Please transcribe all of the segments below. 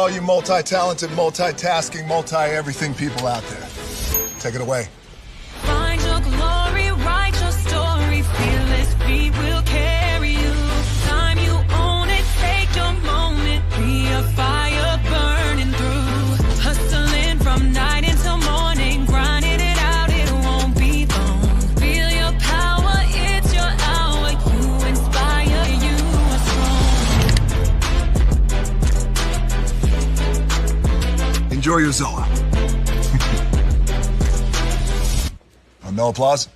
all you multi-talented, multitasking, multi-everything people out there. Take it away. Find your glory, write your story, fearless feet will carry you. Time you own it, take your moment, be a fire burning through. Hustling from night until morning, grinding it out, it won't be long. Feel your power, it's your hour, you inspire, you are strong. Enjoy your Zoa. No applause?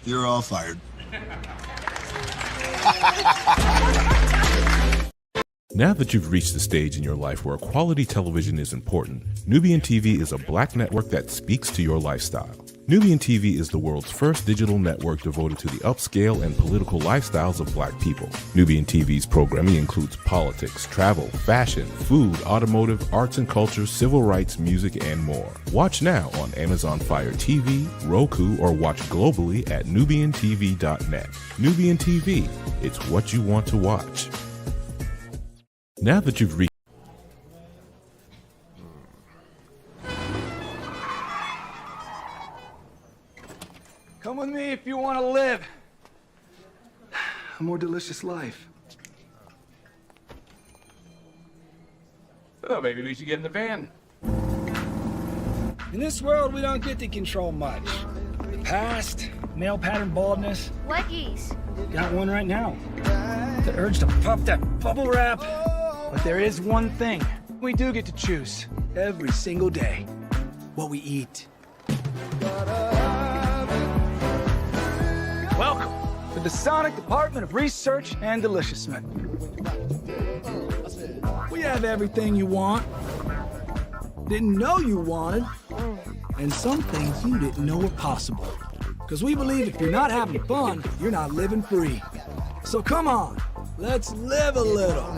You're all fired. Now that you've reached the stage in your life where quality television is important, Nubian TV is a black network that speaks to your lifestyle. Nubian TV is the world's first digital network devoted to the upscale and political lifestyles of black people. Nubian TV's programming includes politics, travel, fashion, food, automotive, arts and culture, civil rights, music, and more. Watch now on Amazon Fire TV, Roku, or watch globally at nubiantv.net. Nubian TV, it's what you want to watch. Now that you've reached Come with me if you want to live a more delicious life. Oh, maybe we should get in the van. In this world, we don't get to control much. The past, male pattern baldness. Leggies. Got one right now. The urge to puff that bubble wrap. But there is one thing we do get to choose every single day. What we eat. Welcome to the Sonic Department of Research and Deliciousment. We have everything you want, didn't know you wanted, and some things you didn't know were possible. Because we believe if you're not having fun, you're not living free. So come on, let's live a little.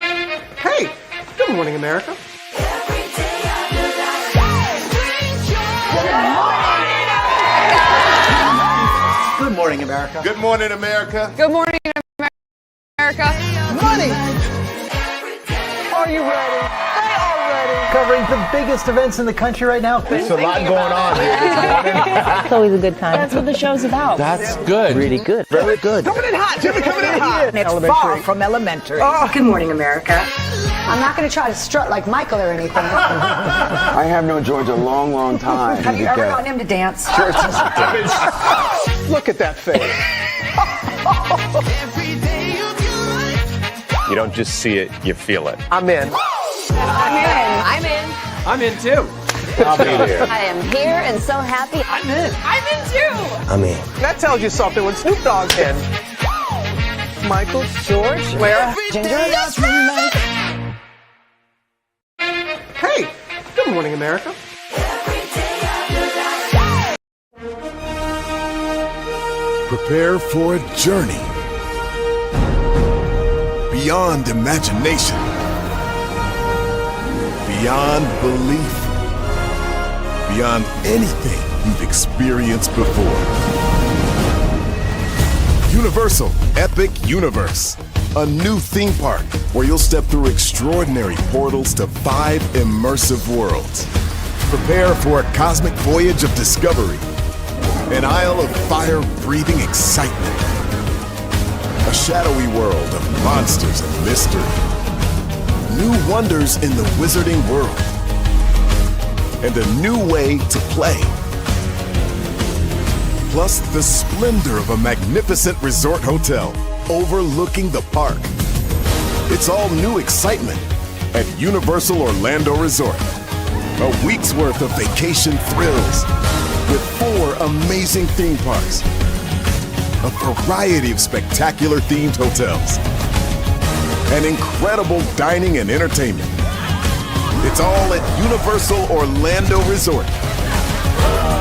Hey, good morning, America. Good morning, America. Good morning, America. Good morning, America. Money! Are you ready? They are ready. Covering the biggest events in the country right now. There's a lot going on here this morning. It's always a good time. That's what the show's about. That's good. Really good. Very good. Coming in hot, Jimmy, coming in hot. It's far from elementary. Good morning, America. I'm not going to try to strut like Michael or anything. I have known George a long, long time. Have you ever gotten him to dance? Sure. Look at that face. You don't just see it, you feel it. I'm in. I'm in. I'm in. I'm in too. I'll be there. I am here and so happy. I'm in. I'm in too. I'm in. That tells you something when Snoop Dogg's in. Michael, George, where? Ginger. Hey, good morning, America. Prepare for a journey beyond imagination, beyond belief, beyond anything you've experienced before. Universal Epic Universe, a new theme park where you'll step through extraordinary portals to 5 immersive worlds. Prepare for a cosmic voyage of discovery, an isle of fire-breathing excitement, a shadowy world of monsters and mystery, new wonders in the wizarding world, and a new way to play. Plus the splendor of a magnificent resort hotel overlooking the park. It's all new excitement at Universal Orlando Resort. A week's worth of vacation thrills with 4 amazing theme parks, a variety of spectacular themed hotels, and incredible dining and entertainment. It's all at Universal Orlando Resort,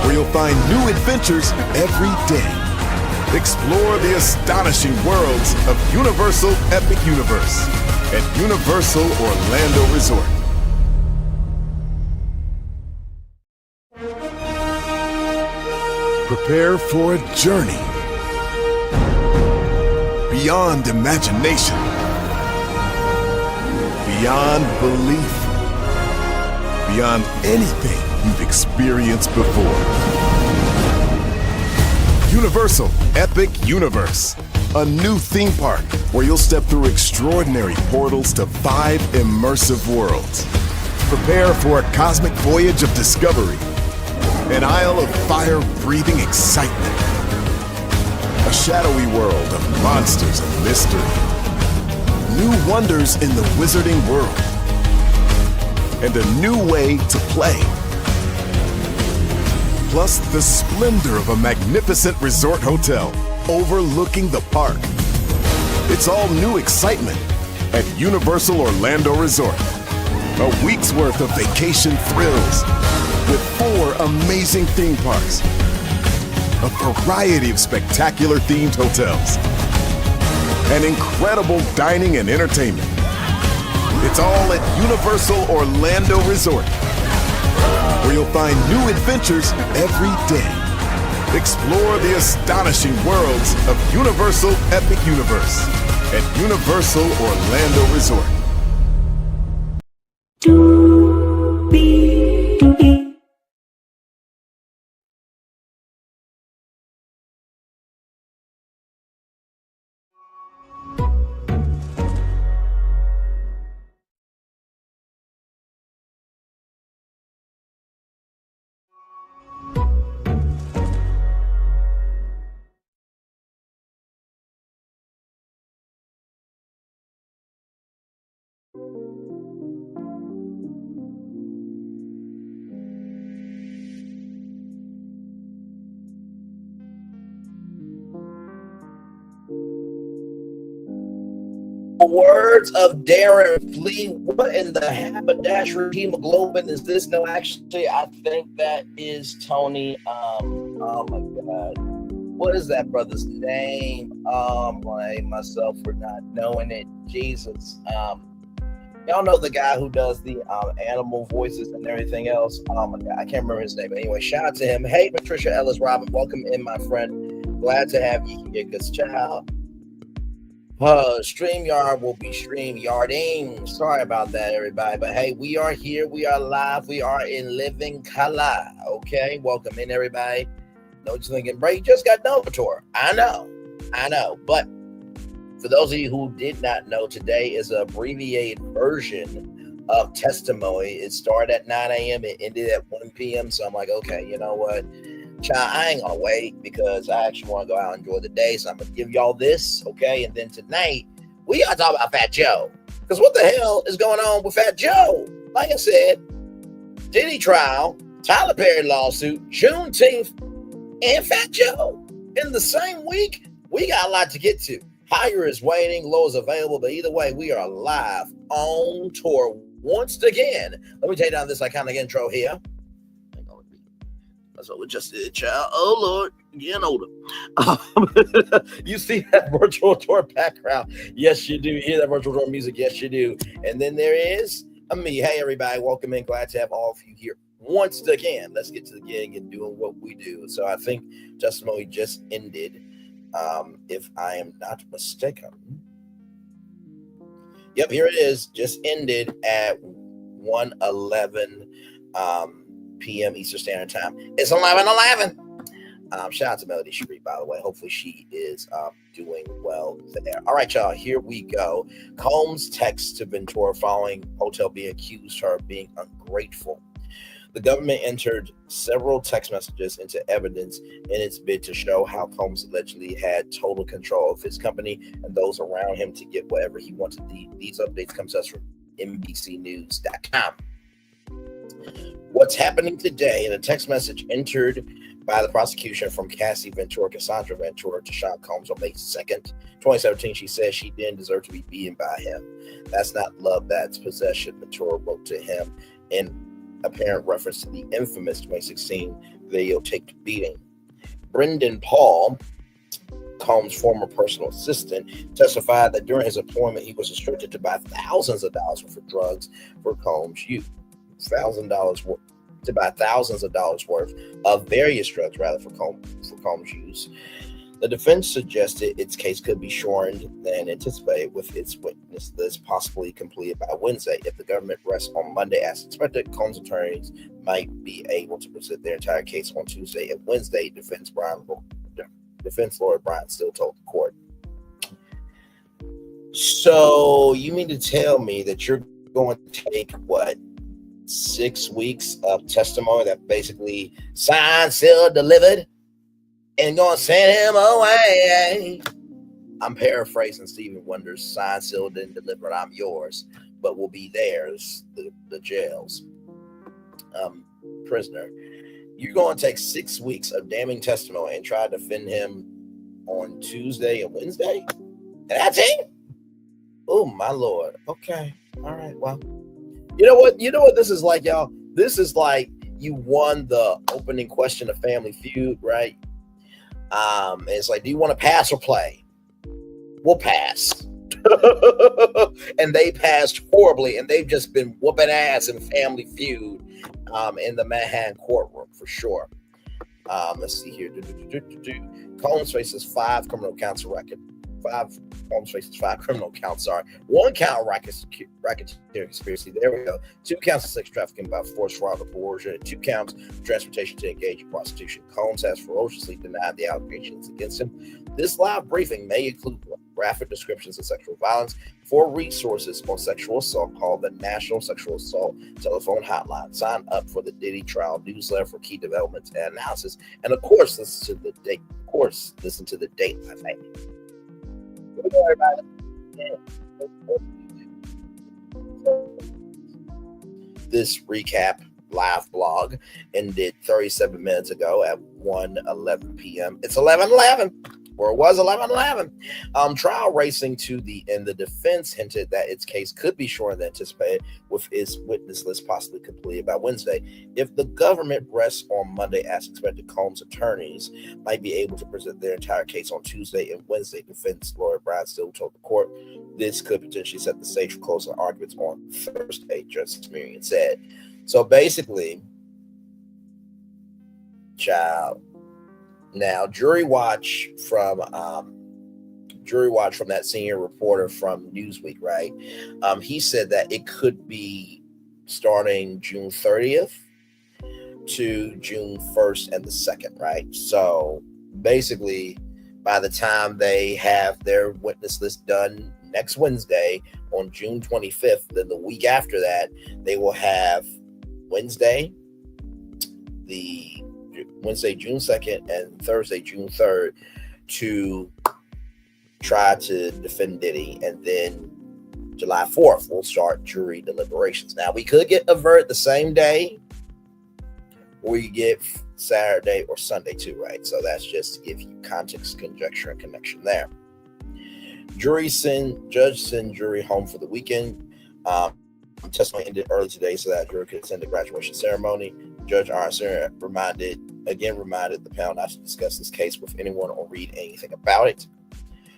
where you'll find new adventures every day. Explore the astonishing worlds of Universal Epic Universe at Universal Orlando Resort. Prepare for a journey beyond imagination, beyond belief, beyond anything you've experienced before. Universal Epic Universe, a new theme park where you'll step through extraordinary portals to 5 immersive worlds. Prepare for a cosmic voyage of discovery, an isle of fire-breathing excitement, a shadowy world of monsters and mystery, new wonders in the wizarding world, and a new way to play. Plus the splendor of a magnificent resort hotel overlooking the park. It's all new excitement at Universal Orlando Resort. A week's worth of vacation thrills with 4 amazing theme parks, a variety of spectacular themed hotels, and incredible dining and entertainment. It's all at Universal Orlando Resort, where you'll find new adventures every day. Explore the astonishing worlds of Universal Epic Universe at Universal Orlando Resort. Words of Darren Flee. What in the haberdashery hemoglobin is this? No, actually, I think that is Tony. Oh my God. What is that brother's name? I blame myself for not knowing it. Jesus. Y'all know the guy who does the animal voices and everything else. Oh my God, I can't remember his name. But anyway, shout out to him. Hey, Patricia Ellis Robin, welcome in, my friend. Glad to have you here, because child. StreamYard will be StreamYarding. Sorry about that, everybody. But hey, we are here. We are live. We are in living color. Okay, welcome in, everybody. Know what you're thinking, bro? You just got done with tour. I know. But for those of you who did not know, today is an abbreviated version of testimony. It started at 9 a.m. It ended at 1 p.m. So I'm like, okay, you know what? Child, I ain't gonna wait, because I actually want to go out and enjoy the day. So I'm gonna give y'all this, okay? And then tonight we gotta talk about Fat Joe, because what the hell is going on with Fat Joe? Like I said, Diddy trial, Tyler Perry lawsuit, Juneteenth, and Fat Joe in the same week. We got a lot to get to. Higher is waiting, low is available, but either way, we are live on tour once again. Let me take down this iconic intro here. That's what we just did, child. Oh, Lord, getting older. You see that virtual tour background? Yes, you do. You hear that virtual tour music? Yes, you do. And then there is me. Hey, everybody. Welcome in. Glad to have all of you here once again. Let's get to the gig and doing what we do. So I think testimony just ended, if I am not mistaken. Yep, here it is. Just ended at 1:11 p.m. Eastern Standard Time. It's 11:11. Shout out to Melody Street, by the way. Hopefully she is doing well there. All right, y'all, here we go. Combs texts to Ventura following hotel being accused her of being ungrateful. The government entered several text messages into evidence in its bid to show how Combs allegedly had total control of his company and those around him to get whatever he wanted. These updates come to us from NBCnews.com. What's happening today in a text message entered by the prosecution from Cassandra Ventura to Sean Combs on May 2nd, 2017. She says she didn't deserve to be beaten by him. That's not love, that's possession, Ventura wrote to him in apparent reference to the infamous 2016 videotaped beating. Brendan Paul, Combs' former personal assistant, testified that during his employment, he was instructed to buy thousands of dollars worth of drugs for Combs' use. To buy thousands of dollars worth of various drugs, rather, for Combs' use. The defense suggested its case could be shortened than anticipated, with its witness list possibly completed by Wednesday. If the government rests on Monday as expected, Combs' attorneys might be able to present their entire case on Tuesday and Wednesday, defense lawyer Brian Still told the court. So you mean to tell me that you're going to take, 6 weeks of testimony that basically signed, sealed, delivered, and gonna send him away? I'm paraphrasing Stephen Wonder's signed, sealed, and delivered, I'm yours, but will be theirs, the jail's prisoner. You're going to take 6 weeks of damning testimony and try to defend him on Tuesday and Wednesday? And that's it? Oh, my Lord. Okay. All right. Well, you know what this is like, y'all? This is like you won the opening question of Family Feud, right? And it's like, do you want to pass or play? We'll pass. And they passed horribly, and they've just been whooping ass in Family Feud in the Manhattan courtroom for sure. Let's see here. Combs faces 5 criminal counts of record. Combs faces 5 criminal counts. 1 count of racketeering conspiracy. There we go. 2 counts of sex trafficking by force, fraud, or coercion. And 2 counts of transportation to engage in prostitution. Combs has ferociously denied the allegations against him. This live briefing may include graphic descriptions of sexual violence. For resources on sexual assault, call the National Sexual Assault Telephone Hotline. Sign up for the Diddy trial newsletter for key developments and analysis. And of course, listen to the date. Listen to the date, I think. This recap live blog ended 37 minutes ago at 1:11 p.m. It's 11:11, or it was 11:11. Trial racing to the end. The defense hinted that its case could be shorter than anticipated, with its witness list possibly completed by Wednesday. If the government rests on Monday as expected, Combs' attorneys might be able to present their entire case on Tuesday and Wednesday. Defense lawyer Brian Still told the court this could potentially set the stage for closing arguments on Thursday, Justice Marion said. So basically, child. Now, jury watch from that senior reporter from Newsweek, right? He said that it could be starting June 30th to June 1st and the 2nd, right? So basically, by the time they have their witness list done next Wednesday on June 25th, then the week after that, they will have Wednesday, June 2nd, and Thursday, June 3rd, to try to defend Diddy. And then July 4th, we'll start jury deliberations. Now, we could get a verdict the same day, or you get Saturday or Sunday too, right? So that's just to give you context, conjecture, and connection there. Judge send jury home for the weekend. Testimony ended early today so that jury could attend the graduation ceremony. Judge Arnson reminded the panel not to discuss this case with anyone or read anything about it.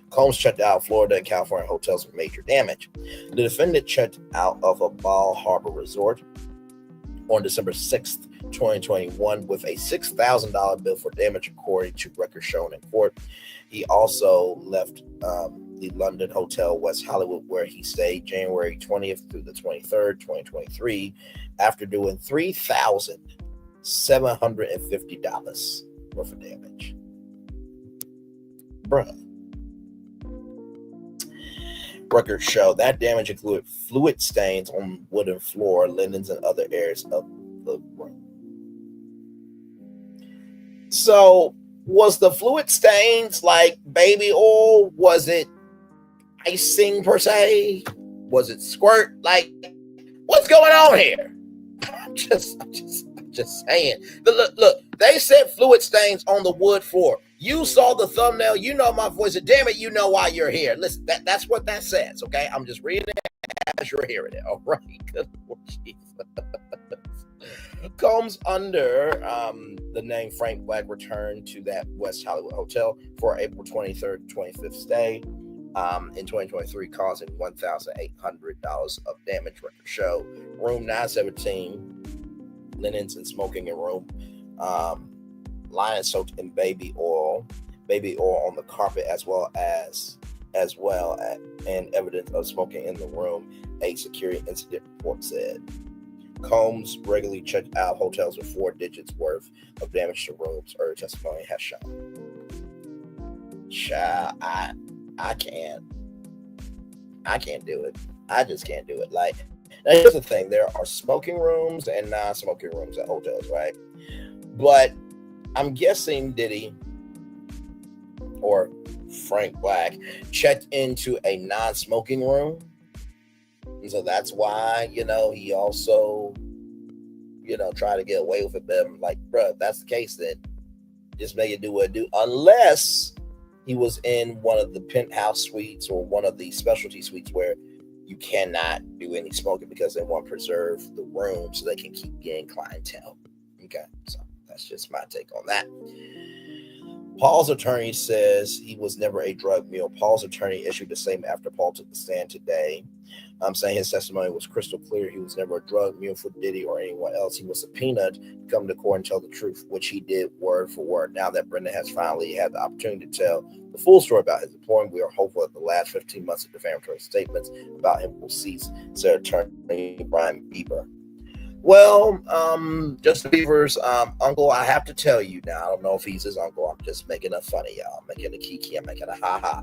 Combs checked out Florida and California hotels with major damage. The defendant checked out of a Bal Harbour resort on December 6th, 2021, with a $6,000 bill for damage, according to records shown in court. He also left the London Hotel West Hollywood, where he stayed January 20th through the 23rd, 2023, after doing $3,750 worth of damage. Bruh. Records show that damage included fluid stains on wooden floor, linens, and other areas of the room. So, was the fluid stains like baby oil? Was it icing per se? Was it squirt? Like, what's going on here? I'm just saying. Look, they said fluid stains on the wood floor. You saw the thumbnail. You know my voice. And damn it, you know why you're here. Listen, that's what that says, okay? I'm just reading it as you're hearing it, all right? Good Lord Jesus. Combs, under the name Frank Black, returned to that West Hollywood hotel for April 23rd, 25th stay in 2023, causing $1,800 of damage. Record show room 917, linens and smoking in room, lion soaked in baby oil. baby oil on the carpet as well, and evidence of smoking in the room, a security incident report said. Combs regularly checked out hotels with 4 digits worth of damage to rooms, early testimony has shown. Child, I can't do it. I just can't do it. Like, now here's the thing: there are smoking rooms and non-smoking rooms at hotels, right? But I'm guessing Diddy or Frank Black checked into a non-smoking room, and so that's why, he also, tried to get away with it. But I'm like, bro, if that's the case, then just make it do what it do, unless he was in one of the penthouse suites or one of the specialty suites where you cannot do any smoking because they want to preserve the room so they can keep getting clientele. Okay, so that's just my take on that. Paul's attorney says he was never a drug mule. Paul's attorney issued a statement after Paul took the stand today, saying his testimony was crystal clear. He was never a drug mule for Diddy or anyone else. He was subpoenaed to come to court and tell the truth, which he did word for word. Now that Brendan has finally had the opportunity to tell the full story about his employment, we are hopeful that the last 15 months of defamatory statements about him will cease, said attorney Brian Bieber. Well, Justin Bieber's uncle, I have to tell you now, I don't know if he's his uncle. I'm just making a funny, y'all. I'm making a kiki. I'm making a ha-ha.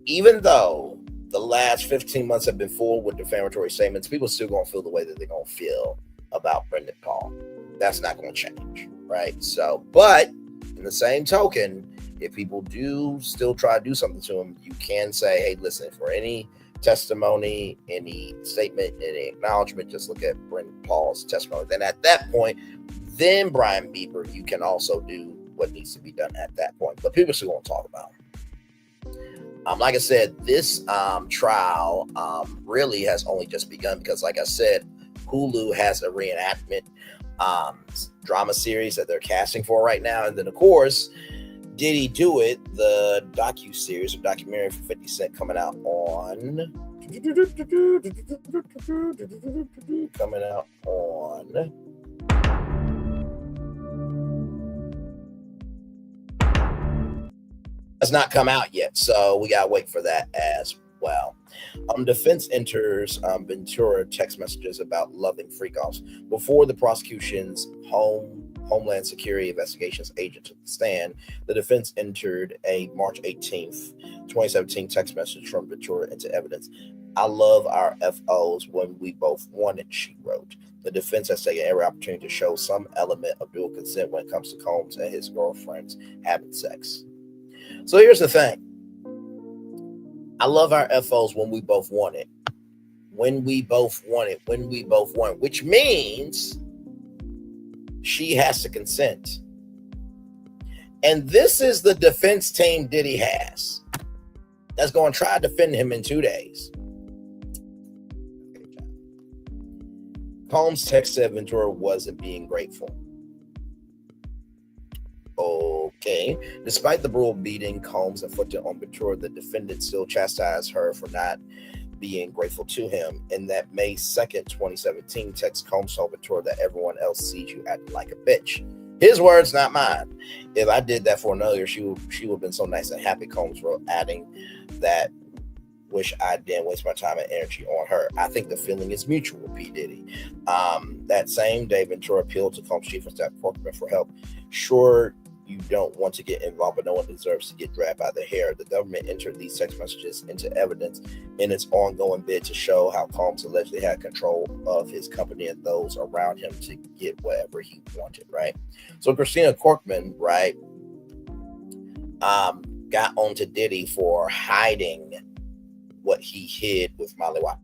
Even though the last 15 months have been full with defamatory statements, people still going to feel the way that they're going to feel about Brendan Paul. That's not going to change, right? So, but in the same token, if people do still try to do something to him, you can say, hey, listen, for any testimony, any statement, any acknowledgement, just look at Brendan Paul's testimony. Then at that point, then Brian Bieber, you can also do what needs to be done at that point. But people still won't talk about him. Like I said, this trial really has only just begun because, like I said, Hulu has a reenactment drama series that they're casting for right now. And then, of course, Diddy Do It, the docu-series or documentary for 50 Cent coming out on has not come out yet, so we gotta wait for that as well. Defense enters Ventura text messages about loving freak-offs. Before the prosecution's Homeland Security Investigations agent took the stand, the defense entered a March 18th, 2017 text message from Ventura into evidence. I love our FOs when we both want it, she wrote. The defense has taken every opportunity to show some element of dual consent when it comes to Combs and his girlfriends having sex. So here's the thing. I love our FOs when we both want it. When we both want it. When we both want it. Which means she has to consent. And this is the defense team Diddy has that's going to try to defend him in 2 days. Combs text said Ventura wasn't being grateful. Okay. Despite the brutal beating Combs inflicted on Ventura, the defendant still chastised her for not being grateful to him. In that May 2nd, 2017 text, Combs told Ventura that everyone else sees you acting like a bitch. His words, not mine. If I did that for another, she would have been so nice and happy, Combs wrote, adding that wish I didn't waste my time and energy on her. I think the feeling is mutual, P. Diddy. That same day, Ventura appealed to Combs' chief of staff Corcoran for help. Sure, you don't want to get involved, but no one deserves to get dragged by the hair. The government entered these text messages into evidence in its ongoing bid to show how Combs allegedly had control of his company and those around him to get whatever he wanted, right? So Christina Corcoran, right, got onto Diddy for hiding what he hid with Molly Watt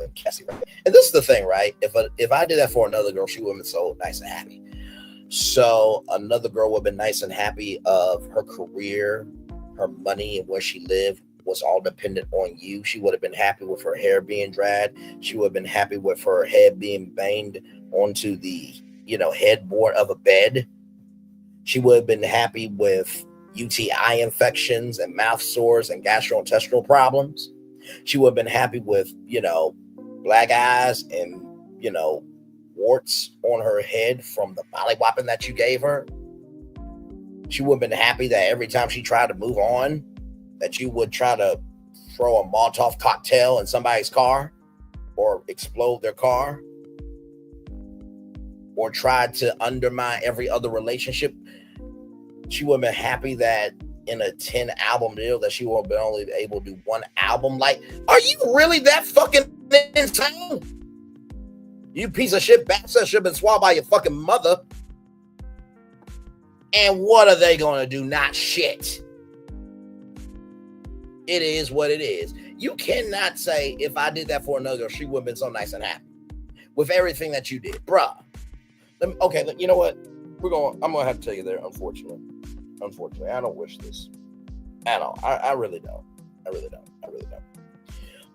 and Cassie, right? And this is the thing, right? If I did that for another girl, she would have been so nice and happy. So another girl would have been nice and happy of her career, her money, and where she lived was all dependent on you. She would have been happy with her hair being dried. She would have been happy with her head being banged onto the, headboard of a bed. She would have been happy with UTI infections and mouth sores and gastrointestinal problems. She would have been happy with, black eyes and, warts on her head from the mollywopping that you gave her. She would have been happy that every time she tried to move on, that you would try to throw a Molotov cocktail in somebody's car or explode their car or try to undermine every other relationship. She would have been happy that in a 10 album deal that she would have been only able to do one album. Like, are you really that fucking insane? You piece of shit bastard should have been swallowed by your fucking mother. And what are they going to do? Not shit. It is what it is. You cannot say, if I did that for another girl, she would have been so nice and happy with everything that you did. Bruh. Okay, you know what? I'm going to have to tell you there, unfortunately. Unfortunately, I don't wish this at all. I really don't. I really don't.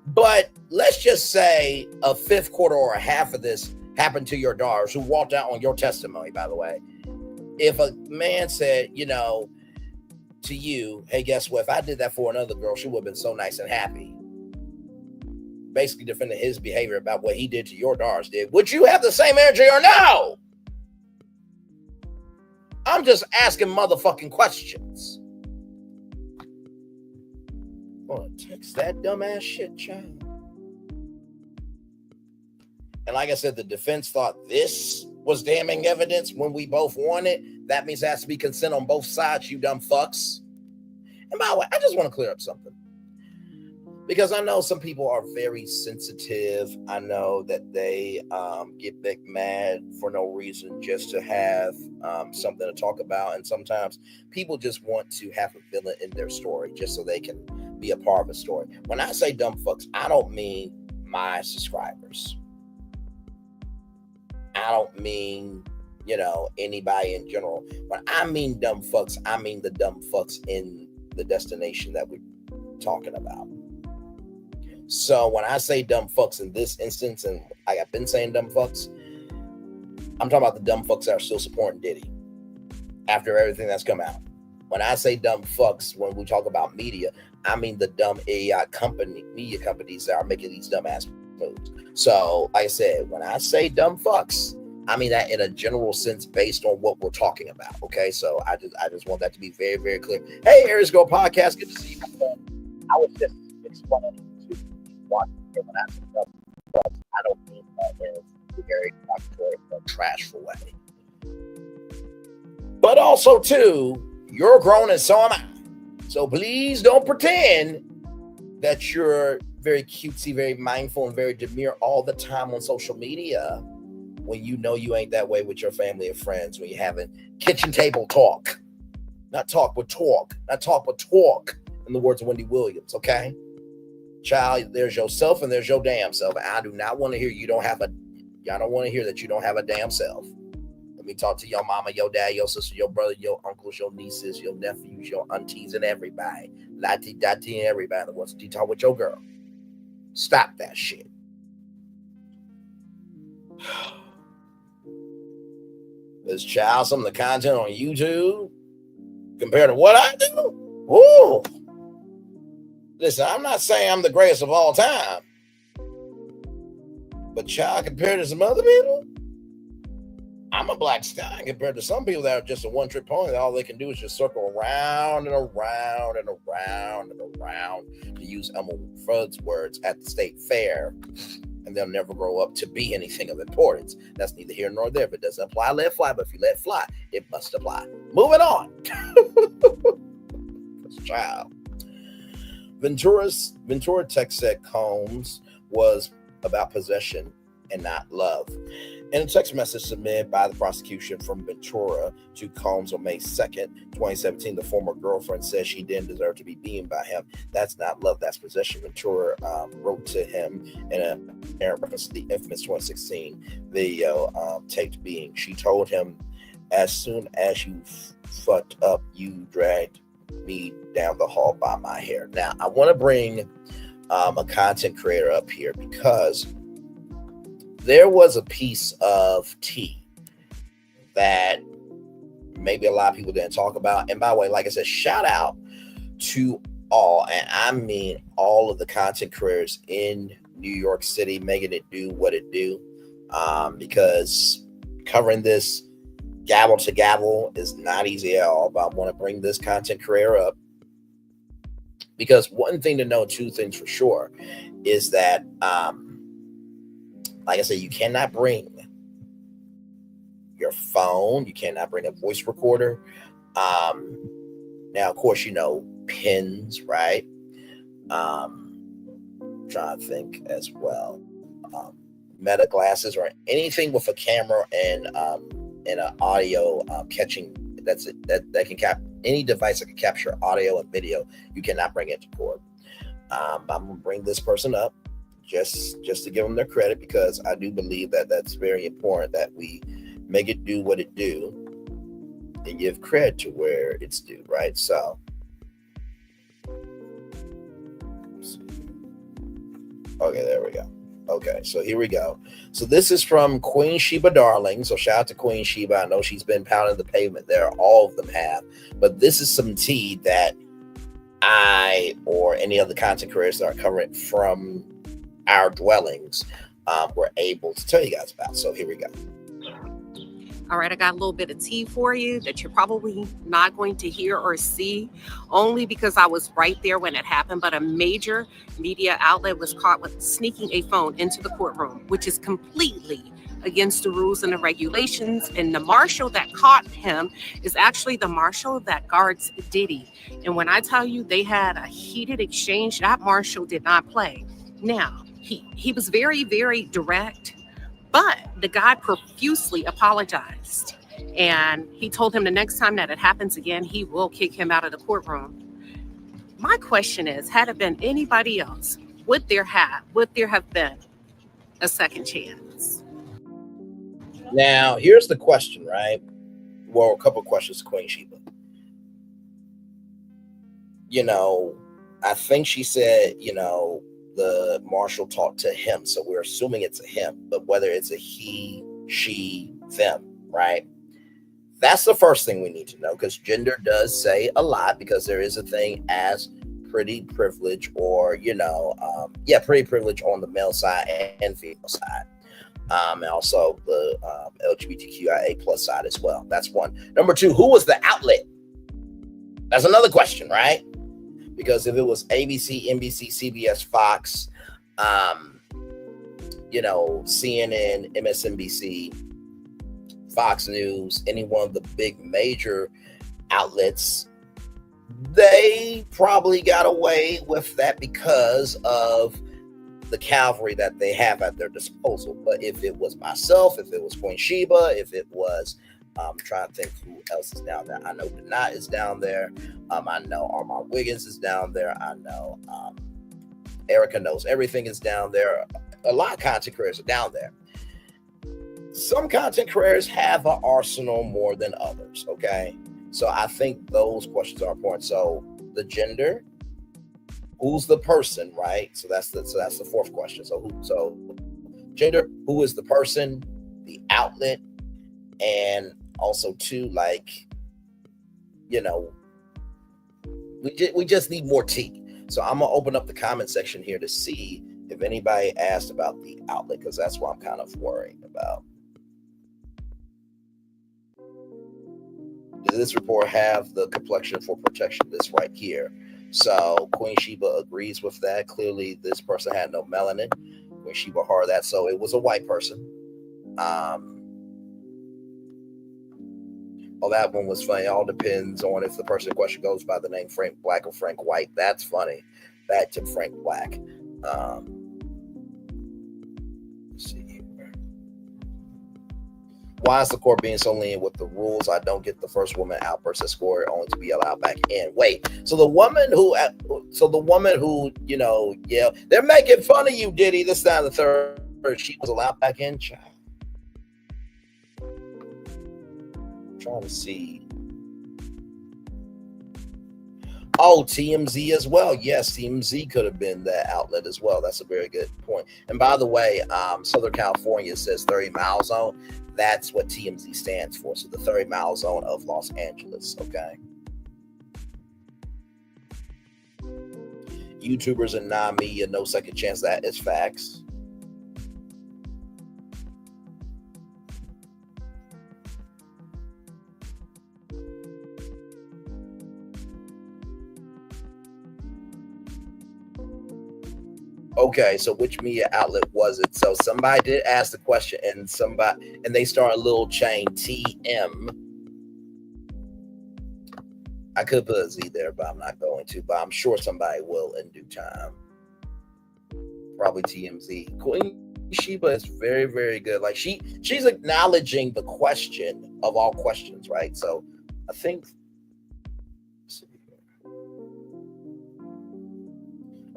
But let's just say a fifth quarter or a half of this happened to your daughters who walked out on your testimony, by the way. If a man said, to you, hey, guess what? If I did that for another girl, she would have been so nice and happy. Basically defending his behavior about what he did to your daughters did. Would you have the same energy or no? I'm just asking motherfucking questions. I'm gonna text that dumbass shit, child. And like I said, the defense thought this was damning evidence when we both won it. That means there has to be consent on both sides, you dumb fucks. And by the way, I just want to clear up something. Because I know some people are very sensitive. I know that they get big mad for no reason just to have something to talk about. And sometimes people just want to have a villain in their story just so they can be a part of a story. When I say dumb fucks, I don't mean my subscribers. I don't mean, anybody in general. When I mean dumb fucks, I mean the dumb fucks in the destination that we're talking about. So when I say dumb fucks in this instance, and I have been saying dumb fucks, I'm talking about the dumb fucks that are still supporting Diddy after everything that's come out. When I say dumb fucks, when we talk about media, I mean the dumb AI media companies that are making these dumbass moves. So, like I said, when I say dumb fucks, I mean that in a general sense based on what we're talking about. Okay, so I just want that to be very, very clear. Hey, Aries Go Podcast, good to see you. I was just explaining to watch when I say dumb fucks, I don't mean that in a very derogatory or trashful way. But also, too, you're grown and so am I. So please don't pretend that you're very cutesy, very mindful, and very demure all the time on social media when you know you ain't that way with your family and friends, when you're having kitchen table talk. Not talk, but talk. Not talk, but talk, in the words of Wendy Williams, okay? Child, there's yourself and there's your damn self. I do not want to hear I don't want to hear that you don't have a damn self. Let me talk to your mama, your dad, your sister, your brother, your uncles, your nieces, your nephews, your aunties, and everybody. Lati-dati and everybody that wants to talk with your girl. Stop that shit. This child, some of the content on YouTube compared to what I do. Woo! Listen, I'm not saying I'm the greatest of all time. But child, compared to some other people, I'm a black sky compared to some people that are just a one-trick pony. All they can do is just circle around and around and around and around, to use Elmer Fudd's words, at the state fair. And they'll never grow up to be anything of importance. That's neither here nor there. If it doesn't apply, let it fly. But if you let it fly, it must apply. Moving on. This child. Ventura text said Combs was about possession and not love. In a text message submitted by the prosecution from Ventura to Combs on May 2nd, 2017, the former girlfriend says she didn't deserve to be beaten by him. That's not love, that's possession. Ventura wrote to him in a reference to the infamous 2016 video taped being. She told him, as soon as you fucked up, you dragged me down the hall by my hair. Now, I want to bring a content creator up here because there was a piece of tea that maybe a lot of people didn't talk about. And by the way, like I said, shout out to all, and I mean all of the content creators in New York City making it do what it do. Because covering this gavel to gavel is not easy at all, but I want to bring this content creator up because one thing to know, two things for sure, is that, like I said, you cannot bring your phone, you cannot bring a voice recorder. Now, of course, you know, pins, right? Trying to think as well. Meta glasses or anything with a camera and an audio catching. That's it. That can cap any device that can capture audio and video. You cannot bring it to court. I'm gonna bring this person up just to give them their credit because I do believe that that's very important that we make it do what it do and give credit to where it's due, right? So, okay, there we go. Okay, so here we go. So this is from Queen Sheba Darling. So shout out to Queen Sheba. I know she's been pounding the pavement there. All of them have. But this is some tea that I or any other content creators that are covering from our dwellings were able to tell you guys about. So here we go. All right, I got a little bit of tea for you that you're probably not going to hear or see only because I was right there when it happened. But a major media outlet was caught with sneaking a phone into the courtroom, which is completely against the rules and the regulations. And the marshal that caught him is actually the marshal that guards Diddy. And when I tell you they had a heated exchange, that marshal did not play. Now, he was very, very direct. But the guy profusely apologized, and he told him the next time that it happens again, he will kick him out of the courtroom. My question is, had it been anybody else, would there have been a second chance? Now, here's the question, right? Well, a couple of questions, Queen Sheba. You know, I think she said, you know, the marshal talked to him, so we're assuming it's a him, but whether it's a he, she, them, right? That's the first thing we need to know, because gender does say a lot, because there is a thing as pretty privilege, or, you know, pretty privilege on the male side and female side, and also the LGBTQIA plus side as well. That's one. Number two, who was the outlet? That's another question, right? Because if it was ABC, NBC, CBS, Fox, you know, CNN, MSNBC, Fox News, any one of the big major outlets, they probably got away with that because of the cavalry that they have at their disposal. But if it was myself, if it was Queen Sheba, if it was, I'm trying to think who else is down there. I know Donat is down there. I know Armand Wiggins is down there. I know Erica Knows Everything is down there. A lot of content creators are down there. Some content creators have an arsenal more than others, okay? So I think those questions are important. So the gender, who's the person, right? So that's the fourth question. So gender, who is the person, the outlet, and also too, like, you know, we just need more tea. So I'm gonna open up the comment section here to see if anybody asked about the outlet, because that's what I'm kind of worrying about. Does this report have the complexion for protection? This right here. So Queen Sheba agrees with that. Clearly, this person had no melanin. Queen Sheba heard that, so it was a white person. Oh, that one was funny. It all depends on if the person in question goes by the name Frank Black or Frank White. That's funny. Back to Frank Black. Let's see here. Why is the court being so lenient with the rules? I don't get the first woman out person score only to be allowed back in. Wait, so the woman who, you know, yeah, they're making fun of you, Diddy. This time the third, she was allowed back in. Child. Trying to see. Oh, TMZ as well. Yes, TMZ could have been that outlet as well. That's a very good point. And by the way, Southern California says 30-mile zone. That's what TMZ stands for. So the 30-mile zone of Los Angeles. Okay. YouTubers and non-media, no second chance. That is facts. Okay, so which media outlet was it? So somebody did ask the question, and they start a little chain TM. I could put a Z there, but I'm not going to. But I'm sure somebody will in due time. Probably TMZ. Queen Sheba is very, very good. Like she's acknowledging the question of all questions, right? So I think.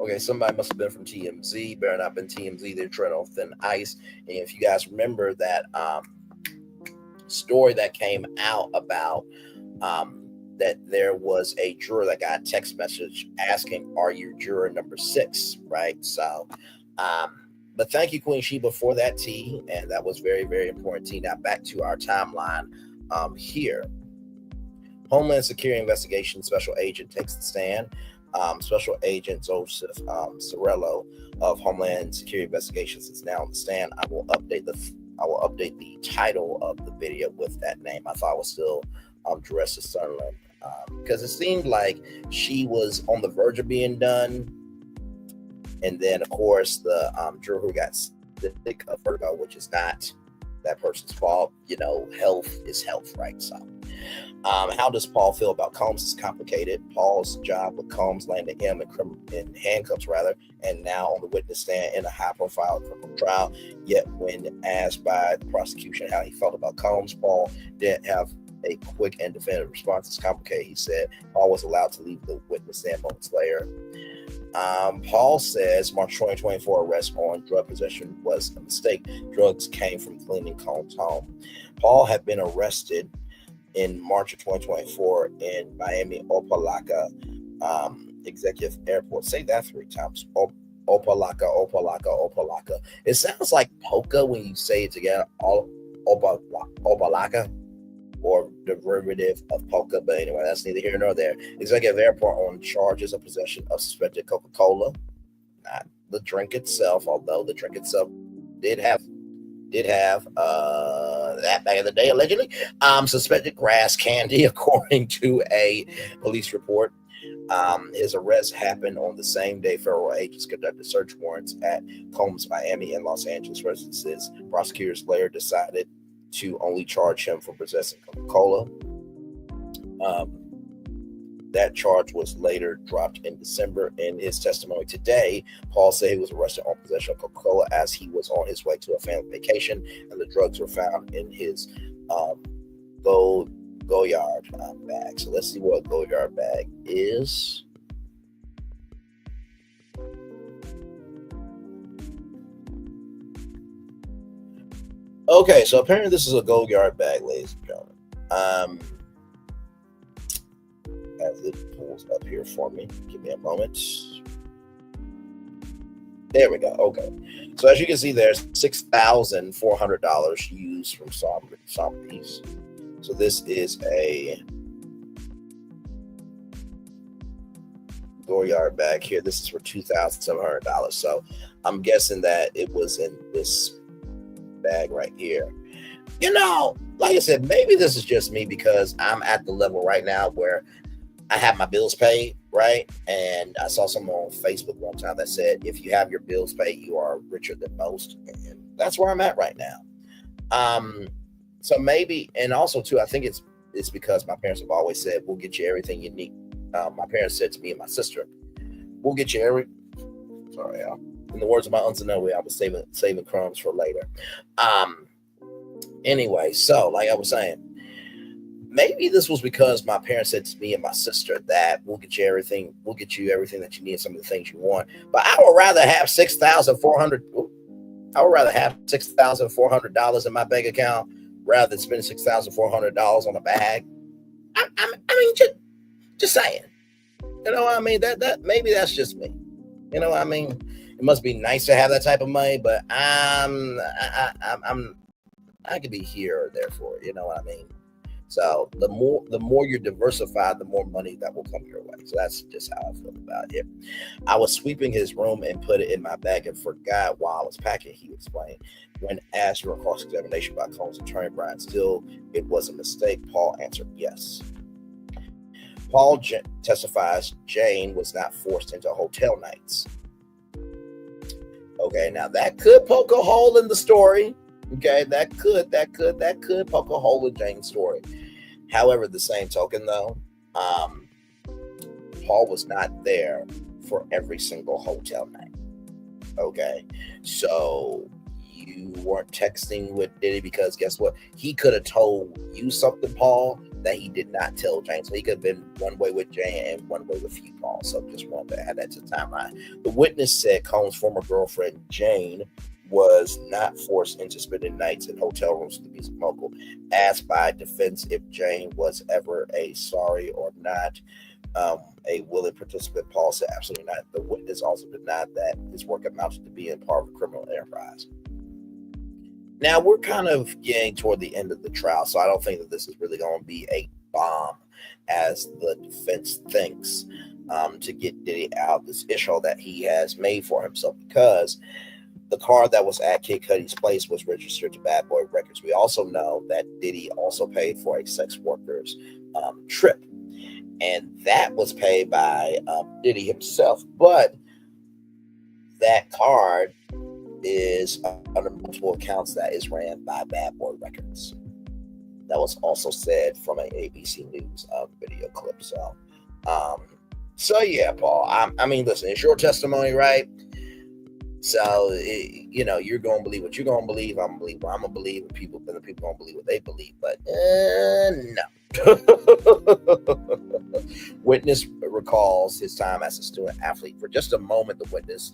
Okay, somebody must have been from TMZ. Better not been TMZ. They're treading on thin ice. And if you guys remember that story that came out about that there was a juror that got a text message asking, "Are you juror number 6?" Right? So, but thank you, Queen Sheba, for that tea, and that was very, very important tea. Now back to our timeline here. Homeland Security Investigation Special Agent takes the stand. Special Agent Joseph Cerciello of Homeland Security Investigations is now on the stand. I will update the title of the video with that name. I thought it was still Jeressa Sunderland because it seemed like she was on the verge of being done, and then of course the juror who got sick of vertigo, which is not that person's fault. You know, health is health, right? So. How does Paul feel about Combs? Is complicated. Paul's job with Combs landing him in handcuffs, and now on the witness stand in a high-profile criminal trial. Yet, when asked by the prosecution how he felt about Combs, Paul didn't have a quick and definitive response. It's complicated. He said Paul was allowed to leave the witness stand moments later. Paul says March 2024 arrest on drug possession was a mistake. Drugs came from cleaning Combs' home. Paul had been arrested in March of 2024 in Miami Opalaka Executive Airport. Say that 3 times. Opalaka, Opalaka, Opalaka. It sounds like polka when you say it together. Opalaka, or derivative of polka. But anyway, that's neither here nor there. Executive Airport on charges of possession of suspected Coca-Cola. Not the drink itself, although the drink itself did have that back in the day, allegedly. Suspected grass candy, according to a police report. His arrest happened on the same day federal agents conducted search warrants at Combs, Miami, and Los Angeles residences. Prosecutors later decided to only charge him for possessing Coca-Cola. That charge was later dropped in December. In his testimony today, Paul said he was arrested on possession of Coca-Cola as he was on his way to a family vacation, and the drugs were found in his Goyard bag. So let's see what a Goyard bag is. Okay, so apparently this is a Goyard bag, ladies and gentlemen. As it pulls up here for me. Give me a moment. There we go. Okay. So as you can see, there's $6,400 used from some piece. So this is a Goyard bag here. This is for $2,700. So I'm guessing that it was in this bag right here. You know, like I said, maybe this is just me because I'm at the level right now where I have my bills paid, right? And I saw someone on Facebook one time that said, if you have your bills paid, you are richer than most. And that's where I'm at right now. So maybe, and also too, I think it's because my parents have always said, we'll get you everything you need. My parents said to me and my sister, we'll get you sorry, y'all. In the words of my Uncle Noe, I was saving crumbs for later. Anyway, so like I was saying, maybe this was because my parents said to me and my sister that we'll get you everything that you need, some of the things you want. But I would rather have $6,400 in my bank account rather than spend $6,400 on a bag. I mean, just saying. You know what I mean? That maybe that's just me. You know what I mean? It must be nice to have that type of money, but I could be here or there for it. You know what I mean? So the more you're diversified, the more money that will come your way. So that's just how I feel about it. I was sweeping his room and put it in my bag and forgot while I was packing, he explained. When asked during cross-examination by Combs' attorney Brian Steele, it was a mistake, Paul answered yes. Paul testifies Jane was not forced into hotel nights. Okay, now that could poke a hole in the story. Okay, that could poke a hole in Jane's story. However, the same token though, Paul was not there for every single hotel night. Okay, so you weren't texting with Diddy because guess what? He could have told you something, Paul, that he did not tell Jane. So he could have been one way with Jane and one way with you, Paul. So just wanted to add that to the timeline. The witness said Combs' former girlfriend, Jane, was not forced into spending nights in hotel rooms with the music mogul. Asked by defense if Jane was ever a sorry or not, a willing participant, Paul said absolutely not. The witness also denied that his work amounted to being part of a criminal enterprise. Now, we're kind of getting toward the end of the trial, so I don't think that this is really going to be a bomb as the defense thinks to get Diddy out of this issue that he has made for himself, because the car that was at Kid Cudi's place was registered to Bad Boy Records. We also know that Diddy also paid for a sex worker's trip, and that was paid by Diddy himself, but that card is under multiple accounts that is ran by Bad Boy Records. That was also said from an ABC News video clip. So yeah, Paul. I mean, listen, it's your testimony, right? So you're gonna believe what you're gonna believe. I'm gonna believe what I'm gonna believe, and people gonna believe what they believe. But no. Witness recalls his time as a student athlete. For just a moment, the witness,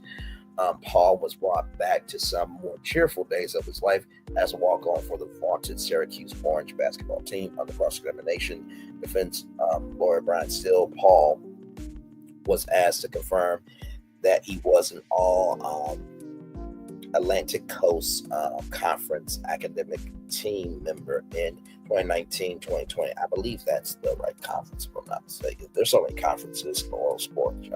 Paul, was brought back to some more cheerful days of his life as a walk-on for the vaunted Syracuse Orange basketball team. Under cross-examination, defense lawyer Brian Steele, Paul was asked to confirm that he was an all Atlantic Coast Conference academic team member in 2019-2020. I believe that's the right conference, if I'm not mistaken. There's so many conferences in oral sports,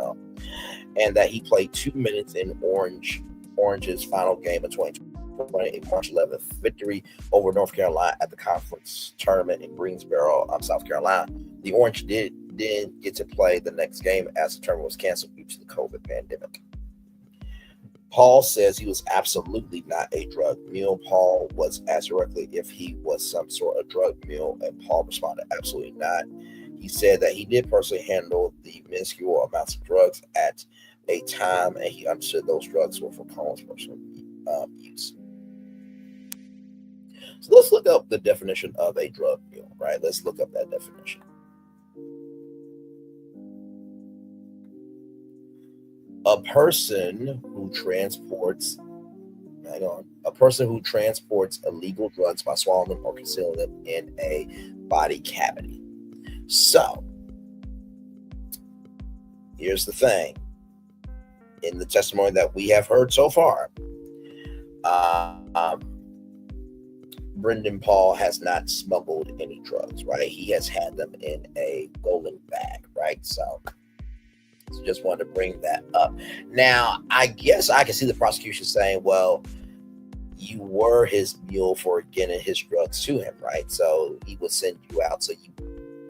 and that he played 2 minutes in Orange's final game of 2020, a March 11th victory over North Carolina at the conference tournament in Greensboro, South Carolina. The Orange did get to play the next game as the tournament was canceled due to the COVID pandemic. Paul says he was absolutely not a drug mule. Paul was asked directly if he was some sort of drug mule, and Paul responded, absolutely not. He said that he did personally handle the minuscule amounts of drugs at a time, and he understood those drugs were for Combs' personal use. So let's look up the definition of a drug mule, right? Let's look up that definition. A person who transports illegal drugs by swallowing them or concealing them in a body cavity. So, here's the thing. In the testimony that we have heard so far, Brendan Paul has not smuggled any drugs, right? He has had them in a golden bag, right? So just wanted to bring that up. Now, I guess I can see the prosecution saying, well, you were his mule for getting his drugs to him, right? So he would send you out. So you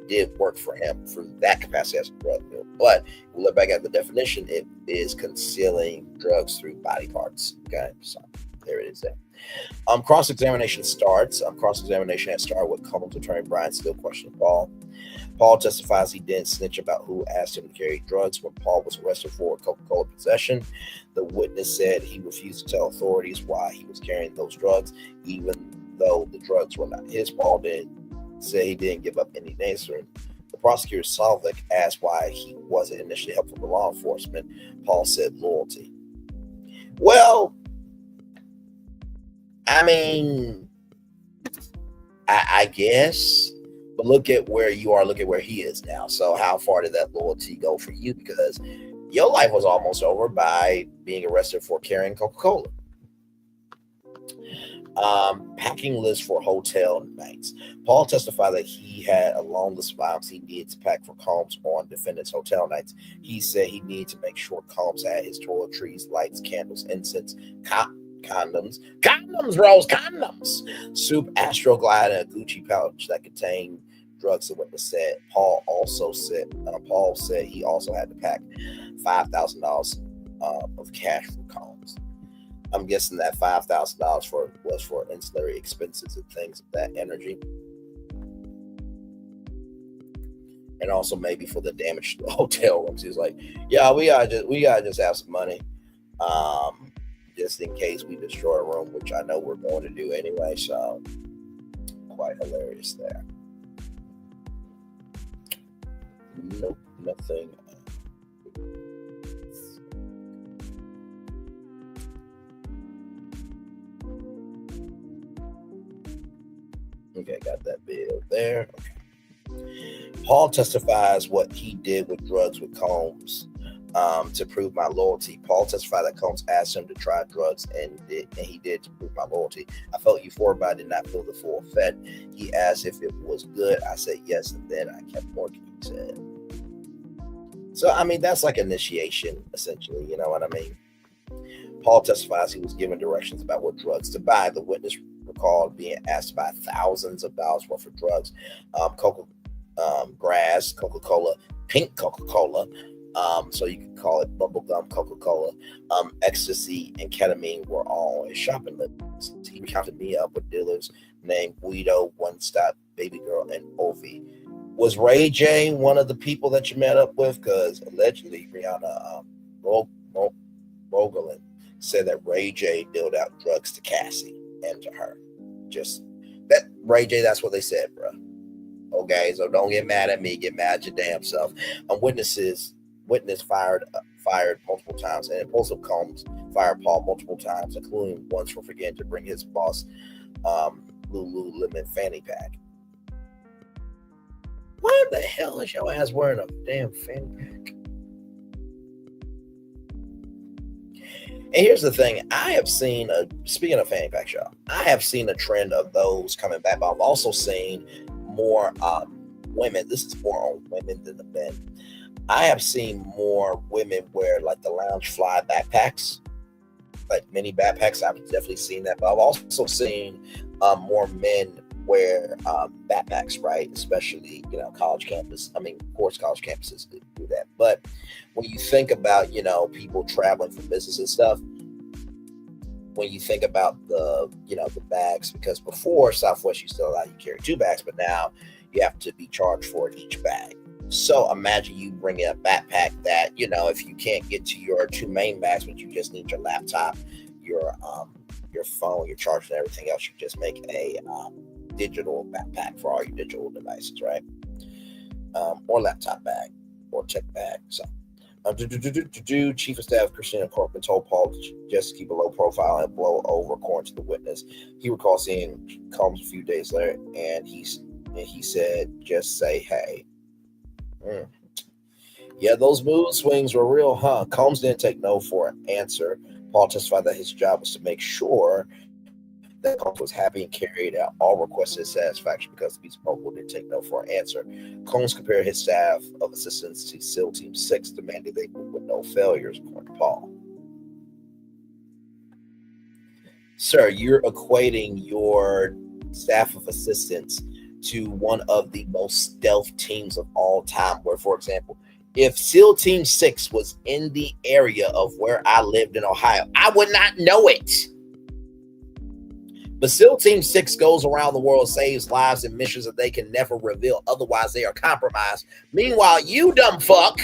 did work for him through that capacity as a drug mule. But we look back at the definition, it is concealing drugs through body parts. Okay, so there it is there. Cross-examination starts. Cross-examination has started with Combs' attorney Brian Steele questioning Paul. Paul testifies he didn't snitch about who asked him to carry drugs when Paul was arrested for Coca-Cola possession. The witness said he refused to tell authorities why he was carrying those drugs, even though the drugs were not his. Paul did say he didn't give up any names for him. The prosecutor Salvik asked why he wasn't initially helpful to law enforcement. Paul said loyalty. Well, I mean, I guess, but look at where you are, look at where he is now. So how far did that loyalty go for you? Because your life was almost over by being arrested for carrying Coca-Cola. Packing list for hotel nights. Paul testified that he had a long list of items he needed to pack for Combs on defendant's hotel nights. He said he needed to make sure Combs had his toiletries, lights, candles, incense, condoms, soup, Astroglide, and a Gucci pouch that contained drugs. The witness said. Paul said he also had to pack $5,000 of cash for Combs. I'm guessing that $5,000 was for ancillary expenses and things of that energy. And also maybe for the damage to the hotel rooms. He's like, yeah, we gotta just have some money. Just in case we destroy a room, which I know we're going to do anyway. So quite hilarious there. Nope, nothing. Okay, got that bill there. Okay. Paul testifies what he did with drugs with Combs to prove my loyalty. Paul testified that Combs asked him to try drugs, and he did to prove my loyalty. I felt euphoric, but I did not feel the full effect. He asked if it was good. I said yes, and then I kept working, he said. So, I mean, that's like initiation, essentially. You know what I mean? Paul testifies he was given directions about what drugs to buy. The witness recalled being asked to buy thousands of dollars worth of drugs, grass, Coca-Cola, pink Coca-Cola, so you can call it bubblegum Coca-Cola, ecstasy, and ketamine were all on his shopping list. He counted me up with dealers named Guido, One Stop, Baby Girl, and Ovi. Was Ray J one of the people that you met up with? Because allegedly Rihanna Rogalin said that Ray J dealt out drugs to Cassie and to her. Just that Ray J, that's what they said, bro. Okay, so don't get mad at me. Get mad at your damn self. Witness fired multiple times, and Impulsive Combs fired Paul multiple times, including once for forgetting to bring his boss Lululemon fanny pack. Why the hell is your ass wearing a damn fanny pack? And here's the thing. I have seen, speaking of fanny pack, y'all, I have seen a trend of those coming back, but I've also seen more women. This is more on women than the men. I have seen more women wear like the lounge fly backpacks, like mini backpacks. I've definitely seen that, but I've also seen more men wear backpacks, right? Especially, college campus. I mean, of course, college campuses do that. But when you think about, people traveling for business and stuff, when you think about the bags, because before Southwest used to allow you to carry 2 bags, but now you have to be charged for each bag. So imagine you bringing a backpack that, if you can't get to your 2 main bags, but you just need your laptop, your phone, your charger, and everything else, you just make a digital backpack for all your digital devices, right? Or laptop bag or tech bag. So Chief of Staff Christina Corcoran told Paul to just keep a low profile and blow over, according to the witness. He recalled seeing Combs a few days later, and he said, just say hey. Yeah, those mood swings were real, huh? Combs didn't take no for an answer. Paul testified that his job was to make sure that Combs was happy and carried out all requests to his satisfaction, because these people didn't take no for an answer. Combs compared his staff of assistants to SEAL Team 6, demanding they move with no failures, according to Paul. Sir, you're equating your staff of assistants to one of the most stealth teams of all time, where, for example, if SEAL Team 6 was in the area of where I lived in Ohio, I would not know it. But SEAL Team 6 goes around the world, saves lives in missions that they can never reveal, otherwise they are compromised. Meanwhile, you dumb fuck,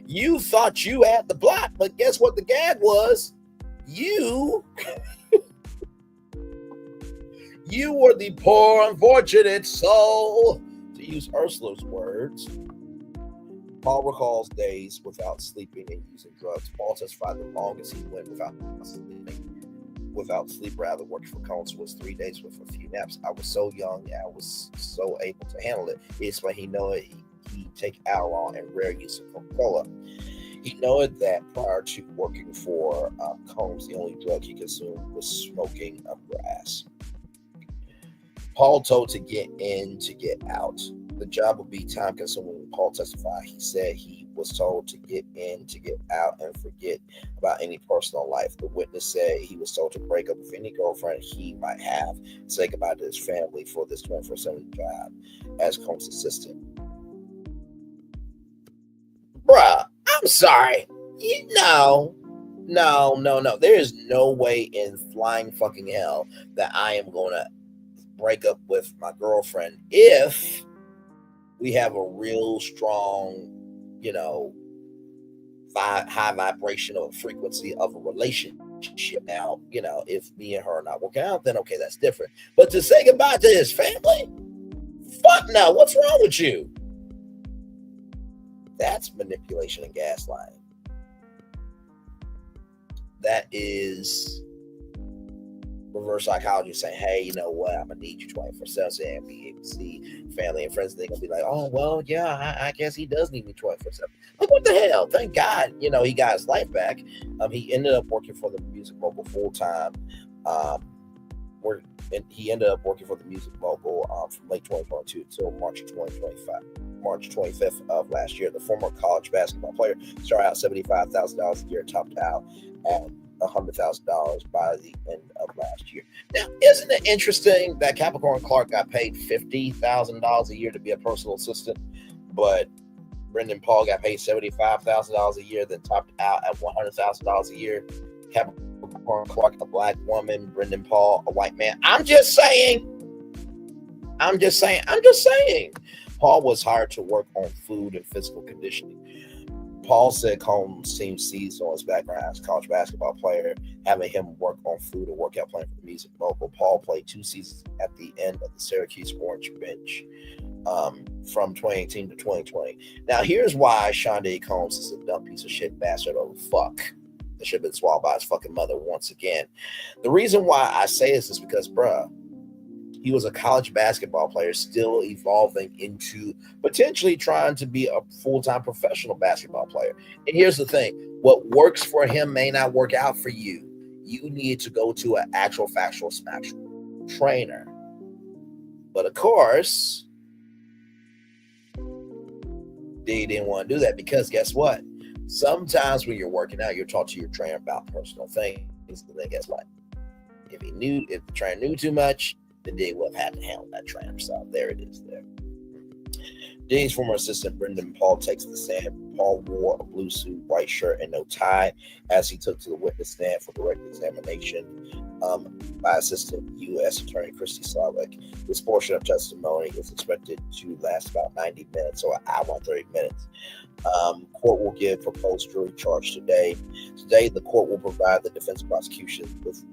you thought you had the plot, but guess what the gag was? You were the poor, unfortunate soul, to use Ursula's words. Paul recalls days without sleeping and using drugs. Paul testified the longest he went without sleep, rather, working for Combs, was 3 days with a few naps. I was so young, and I was so able to handle it. He explained he take Adderall and rare use of Coca-Cola. He noted that prior to working for Combs, the only drug he consumed was smoking grass. Paul told to get in to get out. The job would be time consuming. Paul testified. He said he was told to get in to get out and forget about any personal life. The witness said he was told to break up with any girlfriend he might have, say goodbye to his family for this 24/7 job as Combs' assistant. Bruh, I'm sorry. No. There is no way in flying fucking hell that I am going to break up with my girlfriend if we have a real strong, high vibrational frequency of a relationship. Now, if me and her are not working out, then okay, that's different. But to say goodbye to his family? Fuck no. What's wrong with you? That's manipulation and gaslighting. That is reverse psychology saying, hey, you know what? I'm going to need you 24/7 so I can be able to see family and friends. They're going to be like, oh, well, yeah, I guess he does need me 24/7. Like, what the hell? Thank God, he got his life back. He ended up working for the music mogul full time. He ended up working for the music mogul from late 2022 until March 25th of last year. The former college basketball player started out $75,000 a year, topped out at $100,000 by the end of last year. Now, isn't it interesting that Capricorn Clark got paid $50,000 a year to be a personal assistant, but Brendan Paul got paid $75,000 a year, then topped out at $100,000 a year? Capricorn Clark, a black woman, Brendan Paul, a white man. I'm just saying. Paul was hired to work on food and physical conditioning. Paul said Combs' team seized on his background as a college basketball player, having him work on food and workout plan for the music mogul. Paul played 2 seasons at the end of the Syracuse Orange bench from 2018 to 2020. Now, here's why Shonda Combs is a dumb piece of shit bastard over fuck. That should have been swallowed by his fucking mother once again. The reason why I say this is because, bruh, he was a college basketball player still evolving into potentially trying to be a full-time professional basketball player. And here's the thing. What works for him may not work out for you. You need to go to an actual factual trainer. But of course, they didn't want to do that because guess what? Sometimes when you're working out, you're taught to your trainer about personal things. And then guess what? If the trainer knew too much, then Diddy would have had to handle that trainer. So there it is there. Diddy's former assistant Brendan Paul takes the stand. Paul wore a blue suit, white shirt, and no tie as he took to the witness stand for direct examination by Assistant U.S. Attorney Christy Slavic. This portion of testimony is expected to last about 90 minutes or an hour and 30 minutes. Court will give proposed jury charge today. Today, the court will provide the defense and prosecution with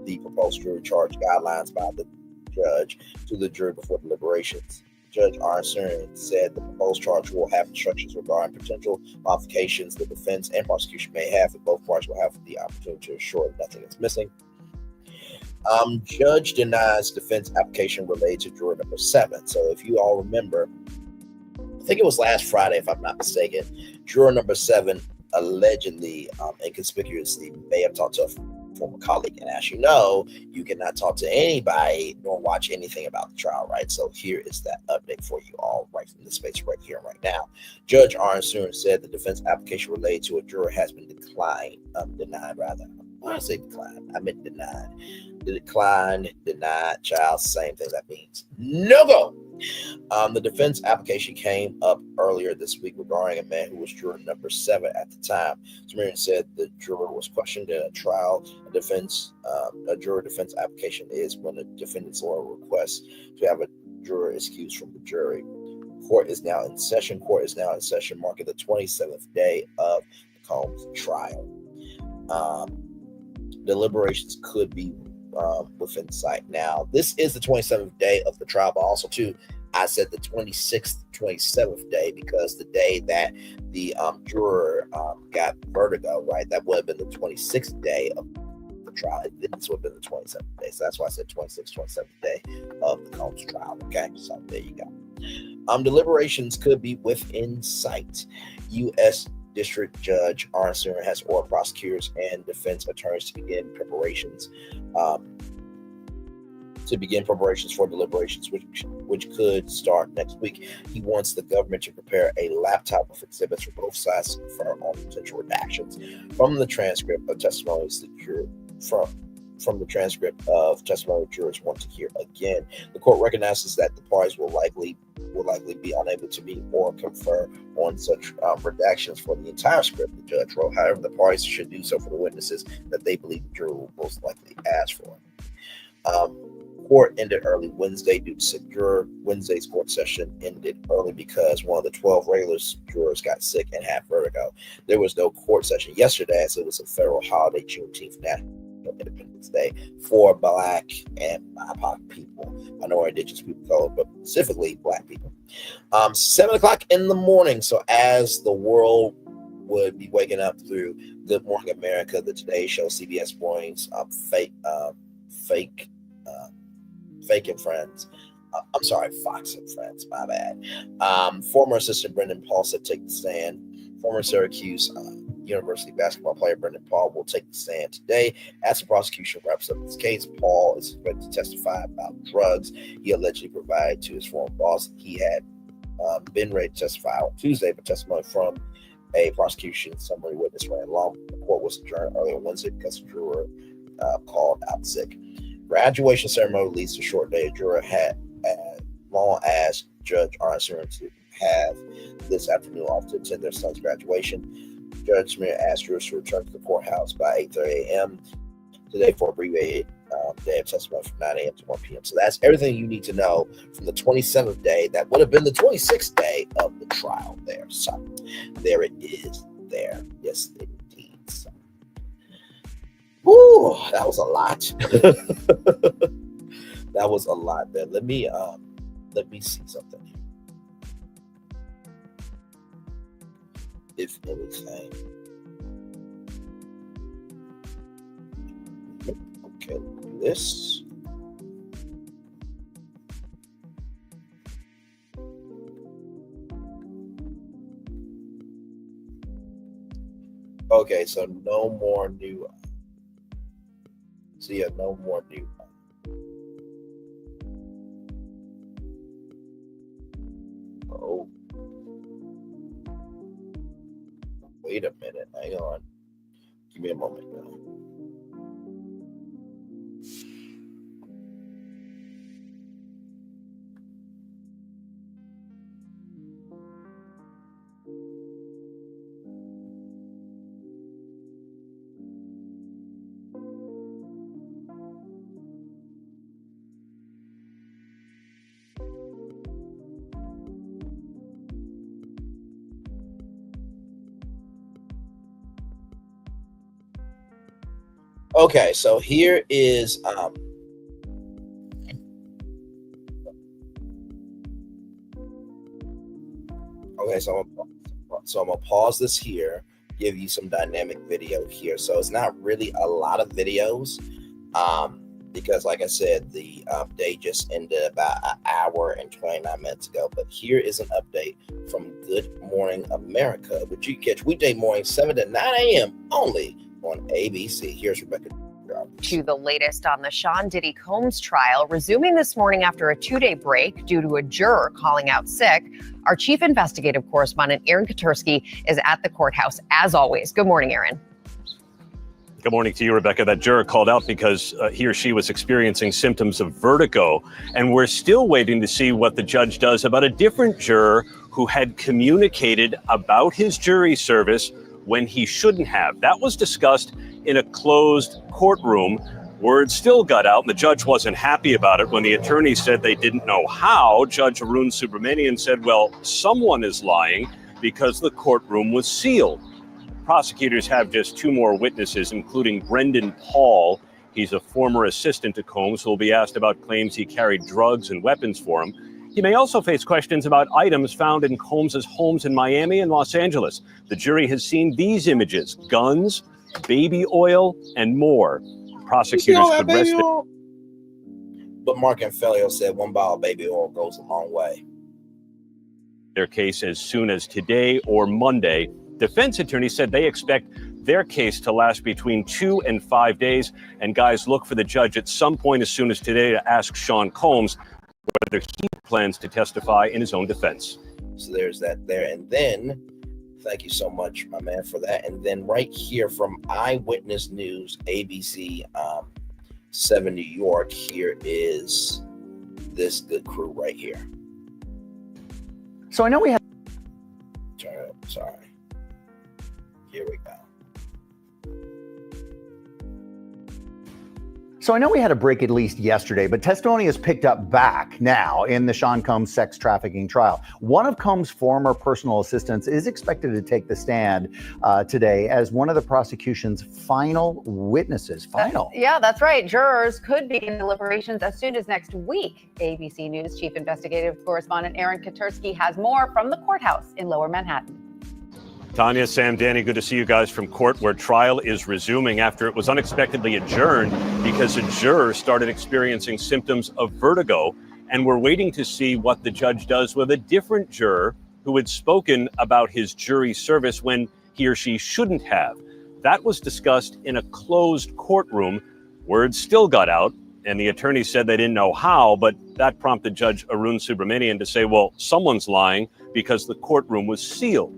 the proposed jury charge guidelines by the judge to the jury before deliberations. Judge Arnson said the proposed charge will have instructions regarding potential modifications the defense and prosecution may have, and both parties will have the opportunity to ensure that nothing is missing. Judge denies defense application related to juror number 7. So if you all remember, I think it was last Friday, if I'm not mistaken, juror number 7 allegedly inconspicuously may have talked to a former colleague. And as you know, you cannot talk to anybody nor watch anything about the trial, right? So here is that update for you all right from the space right here and right now. Judge Arnson said the defense application related to a juror has been denied rather. Why did I say declined? I meant denied. Declined, denied, child, same thing that means. No go. The defense application came up earlier this week regarding a man who was juror number 7 at the time. Sumerian said the juror was questioned in a trial. A juror defense application is when the defendant's lawyer requests to have a juror excused from the jury. Court is now in session, marking the 27th day of the Combs trial. Deliberations could be within sight. Now, this is the 27th day of the trial, but also too, I said the 26th, 27th day because the day that the juror got vertigo, right? That would have been the 26th day of the trial. This would have been the 27th day. So that's why I said 26th, 27th day of the Combs trial. Okay, so there you go. Deliberations could be within sight. U.S. District Judge Arnson has ordered prosecutors and defense attorneys to begin preparations for deliberations, which could start next week. He wants the government to prepare a laptop with exhibits for both sides to confirm all potential redactions from the transcript of testimonies from the transcript of testimony jurors want to hear again. The court recognizes that the parties will likely be unable to meet or confer on such redactions for the entire script the judge wrote. However, the parties should do so for the witnesses that they believe the juror will most likely ask for. Court ended early Wednesday due to sick juror. Wednesday's court session ended early because one of the 12 regular jurors got sick and had vertigo. There was no court session yesterday as it was a federal holiday, Juneteenth, National Independence Day, for Black and BIPOC people, minority indigenous people, color, but specifically Black people. 7 o'clock in the morning. So as the world would be waking up through Good Morning America, the Today Show, CBS Mornings, Fake and Friends. I'm sorry, Fox and Friends, my bad. Former assistant Brendan Paul said take the stand. Former Syracuse University basketball player Brendan Paul will take the stand today as the prosecution wraps up this case. Paul is expected to testify about drugs he allegedly provided to his former boss. He had been ready to testify on Tuesday, but testimony from a prosecution summary witness ran long. The court was adjourned earlier Wednesday because the juror called out sick. Graduation ceremony leads to a short day. A juror had long as Judge Arnson to have this afternoon off to attend their son's graduation. Judge Smith asked jurors to return to the courthouse by 8:30 a.m. today for abbreviated day of testimony from 9 a.m. to 1 p.m. So that's everything you need to know from the 27th day. That would have been the 26th day of the trial there. So there it is there. Yes, indeed. So, whew, that was a lot. That was a lot there. Let me see something here. If anything. Okay, do this. Okay, so no more new. So yeah, no more new. Oh. Wait a minute. Hang on. Give me a moment now. Okay, so here is okay, so I'm gonna pause this here, give you some dynamic video here. So it's not really a lot of videos, because like I said, the day just ended about an hour and 29 minutes ago. But here is an update from Good Morning America, which you catch weekday morning 7 to 9 a.m. only on ABC. Here's Rebecca. To the latest on the Sean Diddy Combs trial, resuming this morning after a 2-day break due to a juror calling out sick. Our chief investigative correspondent, Aaron Katursky, is at the courthouse as always. Good morning, Aaron. Good morning to you, Rebecca. That juror called out because he or she was experiencing symptoms of vertigo. And we're still waiting to see what the judge does about a different juror who had communicated about his jury service when he shouldn't have. That was discussed in a closed courtroom. Word still got out, and the judge wasn't happy about it. When the attorney said they didn't know how, Judge Arun Subramanian said, well, someone is lying because the courtroom was sealed. Prosecutors have just 2 more witnesses, including Brendan Paul. He's a former assistant to Combs who will be asked about claims he carried drugs and weapons for him. He may also face questions about items found in Combs' homes in Miami and Los Angeles. The jury has seen these images: guns, baby oil, and more. Prosecutors could rest But Mark Anfelio said 1 bottle of baby oil goes a long way. Their case as soon as today or Monday. Defense attorneys said they expect their case to last between 2 and 5 days. And guys, look for the judge at some point as soon as today to ask Sean Combs whether he plans to testify in his own defense. So there's that there. And then, thank you so much, my man, for that. And then right here from Eyewitness News, ABC, 7 New York. Here is this good crew right here. So I know we had. Sorry. Here we go. So I know we had a break at least yesterday, but testimony is picked up back now in the Sean Combs sex trafficking trial. One of Combs' former personal assistants is expected to take the stand today as one of the prosecution's final witnesses. Yeah, that's right. Jurors could begin deliberations as soon as next week. ABC News Chief Investigative Correspondent Aaron Katersky has more from the courthouse in Lower Manhattan. Tanya, Sam, Danny, good to see you guys from court where trial is resuming after it was unexpectedly adjourned because a juror started experiencing symptoms of vertigo. And we're waiting to see what the judge does with a different juror who had spoken about his jury service when he or she shouldn't have. That was discussed in a closed courtroom. Words still got out, and the attorney said they didn't know how, but that prompted Judge Arun Subramanian to say, well, someone's lying because the courtroom was sealed.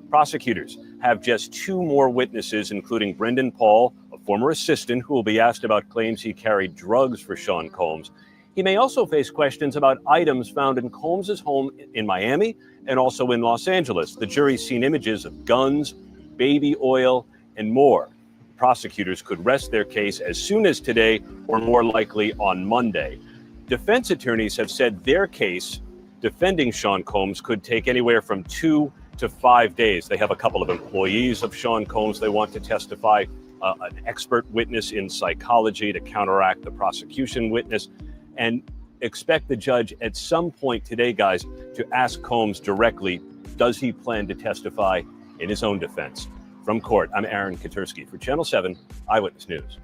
Prosecutors have just 2 more witnesses, including Brendan Paul, a former assistant who will be asked about claims he carried drugs for Sean Combs. He may also face questions about items found in Combs' home in Miami and also in Los Angeles. The jury's seen images of guns, baby oil, and more. Prosecutors could rest their case as soon as today or more likely on Monday. Defense attorneys have said their case defending Sean Combs could take anywhere from 2 to 5 days. They have a couple of employees of Sean Combs they want to testify, an expert witness in psychology to counteract the prosecution witness, and expect the judge at some point today, guys, to ask Combs directly, does he plan to testify in his own defense? From court, I'm Aaron Katersky for Channel 7 Eyewitness News.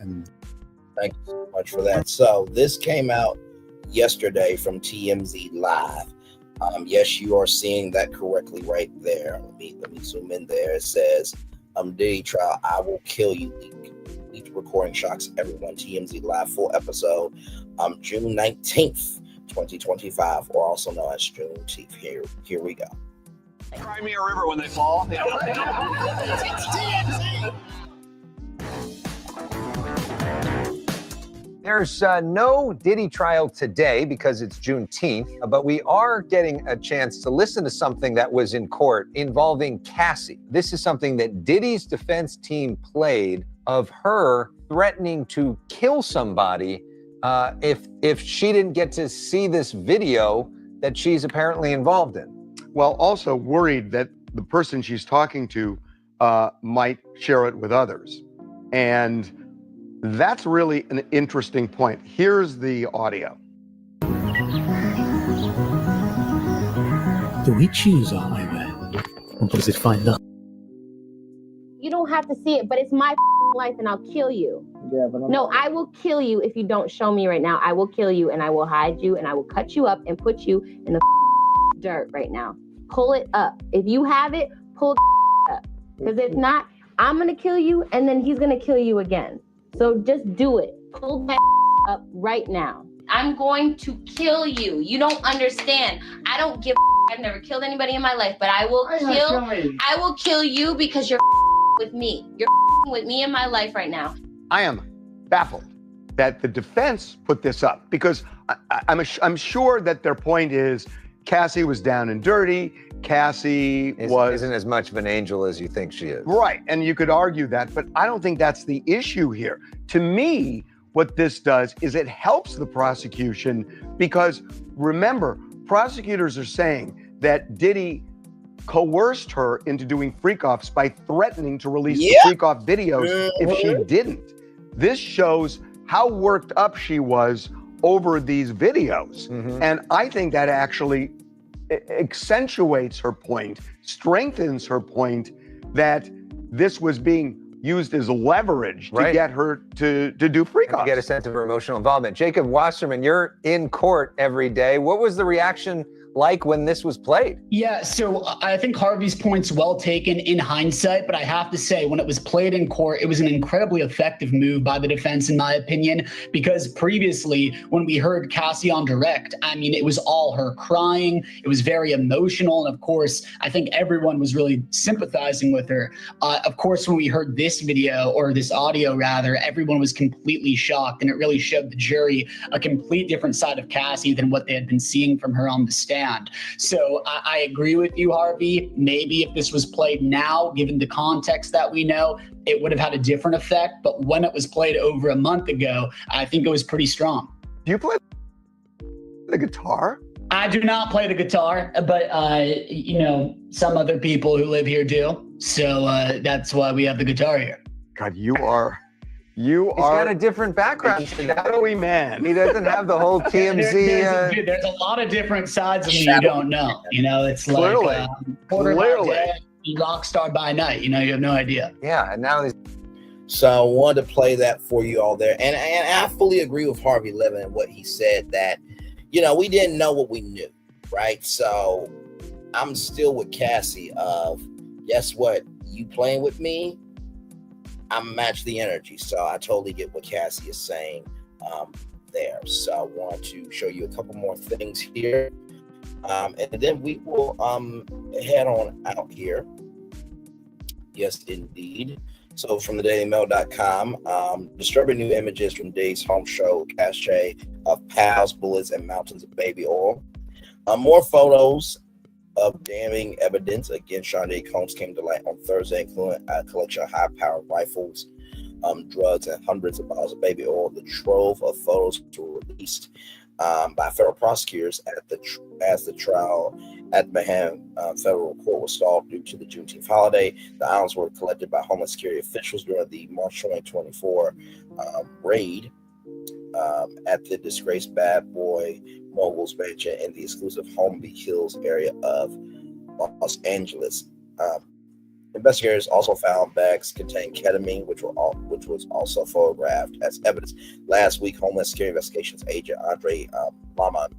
Thank you so much for that. So this came out yesterday from TMZ Live. Yes, you are seeing that correctly right there. Let me zoom in there. It says, Diddy trial, I will kill you. Leaked recording shocks everyone. TMZ Live full episode, June 19th, 2025, or also known as Juneteenth. Here we go. Cry me a river when they fall. There's no Diddy trial today because it's Juneteenth, but we are getting a chance to listen to something that was in court involving Cassie. This is something that Diddy's defense team played of her threatening to kill somebody if she didn't get to see this video that she's apparently involved in. Well, also worried that the person she's talking to might share it with others. And that's really an interesting point. Here's the audio. Do we choose our way there? Or does it find us? You don't have to see it, but it's my life and I'll kill you. Yeah, but no, I will kill you if you don't show me right now. I will kill you and I will hide you and I will cut you up and put you in the dirt right now. Pull it up. If you have it, pull it up. Because if not, I'm going to kill you and then he's going to kill you again. So just do it. Pull that up right now. I'm going to kill you. You don't understand. I don't give a I've never killed anybody in my life, but I will kill you because you're with me. You're with me in my life right now. I am baffled that the defense put this up because I'm sure that their point is Cassie was down and dirty. Cassie isn't as much of an angel as you think she is. Right, and you could argue that, but I don't think that's the issue here. To me, what this does is it helps the prosecution because, remember, prosecutors are saying that Diddy coerced her into doing freak-offs by threatening to release the freak-off videos if she didn't. This shows how worked up she was over these videos. And I think that actually accentuates her point, strengthens her point that this was being used as leverage to get her to do freak-offs. Get a sense of her emotional involvement. Jacob Wasserman, you're in court every day. What was the reaction like when this was played? Yeah, so I think Harvey's point's well taken in hindsight, but I have to say, when it was played in court, it was an incredibly effective move by the defense, in my opinion, because previously, when we heard Cassie on direct, I mean, it was all her crying. It was very emotional. And of course, I think everyone was really sympathizing with her. Of course, when we heard this video, or this audio rather, everyone was completely shocked, and it really showed the jury a complete different side of Cassie than what they had been seeing from her on the stand. So I agree with you, Harvey. Maybe if this was played now, given the context that we know, it would have had a different effect. But when it was played over a month ago, I think it was pretty strong. Do you play the guitar? I do not play the guitar, but you know, some other people who live here do. So that's why we have the guitar here. God, you are He's got a different background. Shadowy man. He doesn't have the whole TMZ. There's a lot of different sides of me you don't know. You know, it's like Clearly. rock star by night. You know, you have no idea. Yeah, and now he's. So I wanted to play that for you all there. And I fully agree with Harvey Levin and what he said, that, you know, we didn't know what we knew, right? So I'm still with Cassie of, guess what? You playing with me, I match the energy. So I totally get what Cassie is saying there. So I want to show you a couple more things here. And then we will head on out here. Yes, indeed. So from the dailymail.com, disturbing new images from Diddy's home show cache of pals, bullets, and mountains of baby oil. More photos of damning evidence against Sean Diddy Combs came to light on Thursday, including a collection of high-powered rifles, drugs, and hundreds of bottles of baby oil. The trove of photos were released by federal prosecutors as the trial at Manhattan federal court was stalled due to the Juneteenth holiday. The items were collected by Homeland Security officials during the March 2024 raid at the disgraced Bad Boy Moguls mansion in the exclusive Holmby Hills area of Los Angeles. Investigators also found bags containing ketamine, which was also photographed as evidence. Last week, Homeland Security Investigations agent Andre Lamont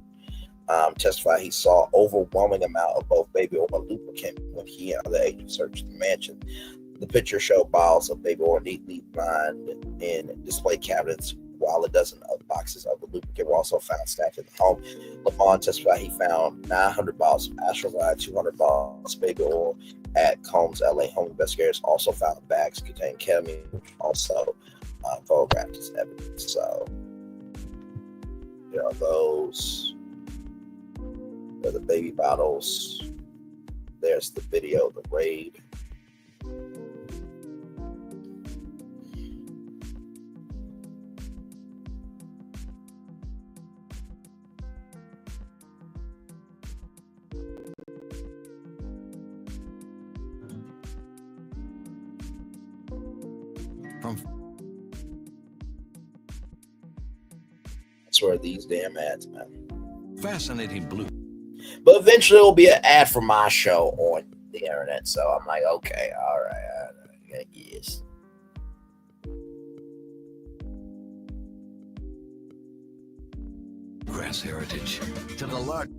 testified he saw overwhelming amount of both baby oil and lubricant when he and other agents searched the mansion. The picture showed bottles of baby oil neatly lined in display cabinets, while a dozen of boxes of the lubricant were also found stacked in the home. Lamont testified he found 900 bottles of Astrovide, 200 bottles of baby oil at Combs' LA home. Investigators also found bags containing ketamine, which also photographed as evidence. So there are those. There are the baby bottles. There's the video of the raid. That's where these damn ads, man. Fascinating blue. But eventually it'll be an ad for my show on the internet. So I'm like, okay, all right, yes. Grass heritage to the large.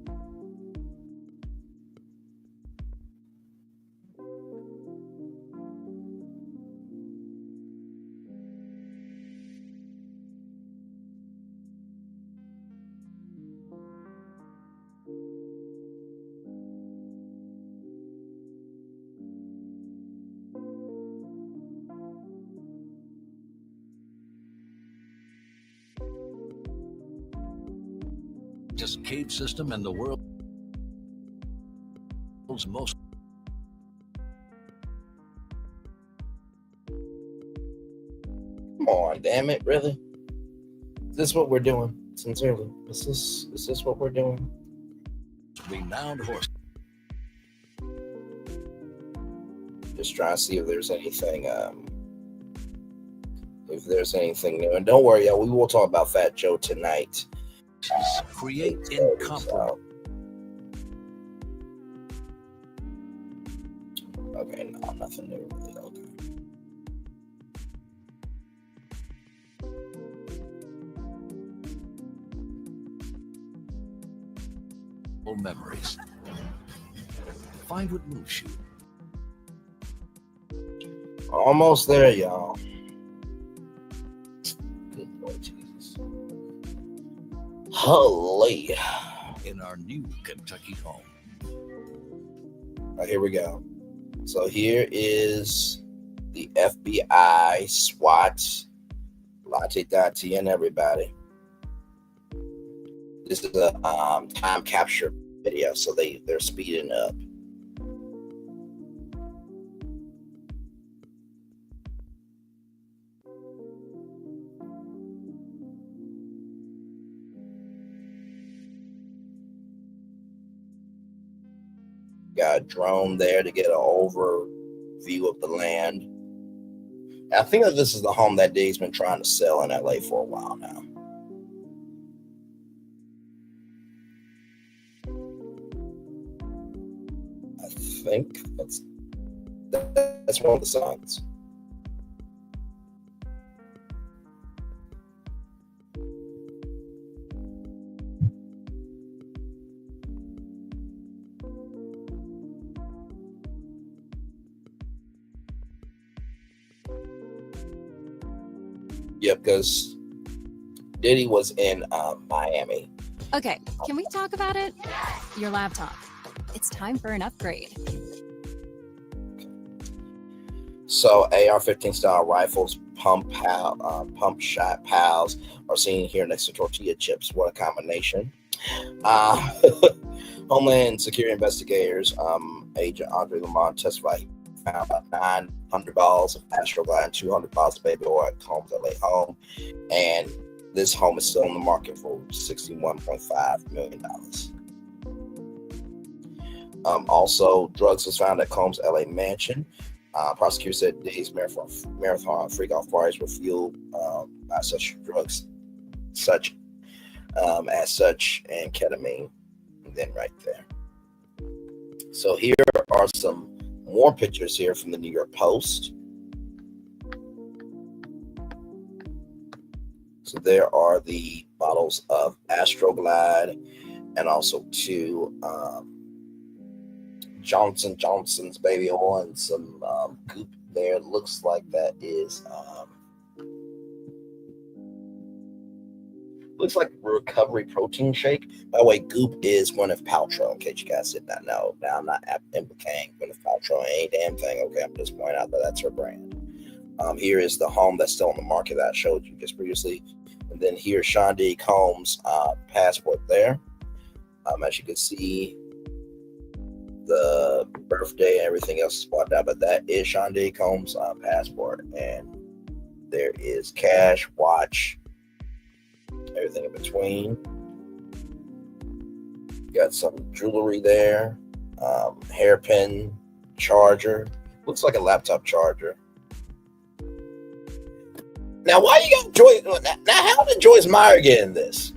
Cave system and the world's most. Come on, damn it, really? Is this what we're doing? Sincerely, is this what we're doing? Renowned horse. Just trying to see if there's anything new. And don't worry, y'all, we will talk about Fat Joe tonight. Create incomparable. Okay, no, nothing new really. Okay. unforgettable memories. Find what moves you. Almost there, y'all. Good Lord Jesus. Holy. In our new Kentucky home. All right, here we go. So here is the FBI, SWAT, Latte and everybody. This is a time capture video, so they're speeding up. Got a drone there to get an overview of the land. And I think that this is the home that Diddy's been trying to sell in LA for a while now. I think that's one of the signs. Yeah, because Diddy was in Miami. Okay, can we talk about it? Your laptop. It's time for an upgrade. So AR-15 style rifles, pump shot pals are seen here next to tortilla chips. What a combination. Homeland Security investigators, Agent Andre Lamont testified he found about 900 bottles of Astroglide and 200 bottles of baby oil at Combs LA home. And this home is still on the market for $61.5 million. Also, drugs was found at Combs LA mansion. Prosecutor said Diddy's marathon freak-off parties were fueled by such drugs, such and ketamine. And then right there. So here are some more pictures here from the New York Post. So there are the bottles of Astroglide and also two Johnson & Johnson's baby oil and some goop there. Looks like that is looks like recovery protein shake. By the way, goop is Gwyneth Paltrow, in case you guys did not know. Now, I'm not implicating Gwyneth Paltrow any damn thing. Okay, I'm just pointing out that that's her brand. Here is the home that's still on the market that I showed you just previously. And then here's Sean D. Combs' passport there. As you can see, the birthday and everything else is spotted out, but that is Sean D. Combs' passport. And there is cash, watch, everything in between. Got some jewelry there, hairpin, charger. Looks like a laptop charger. Now, why you got Joyce? Now, how did Joyce Meyer get in this?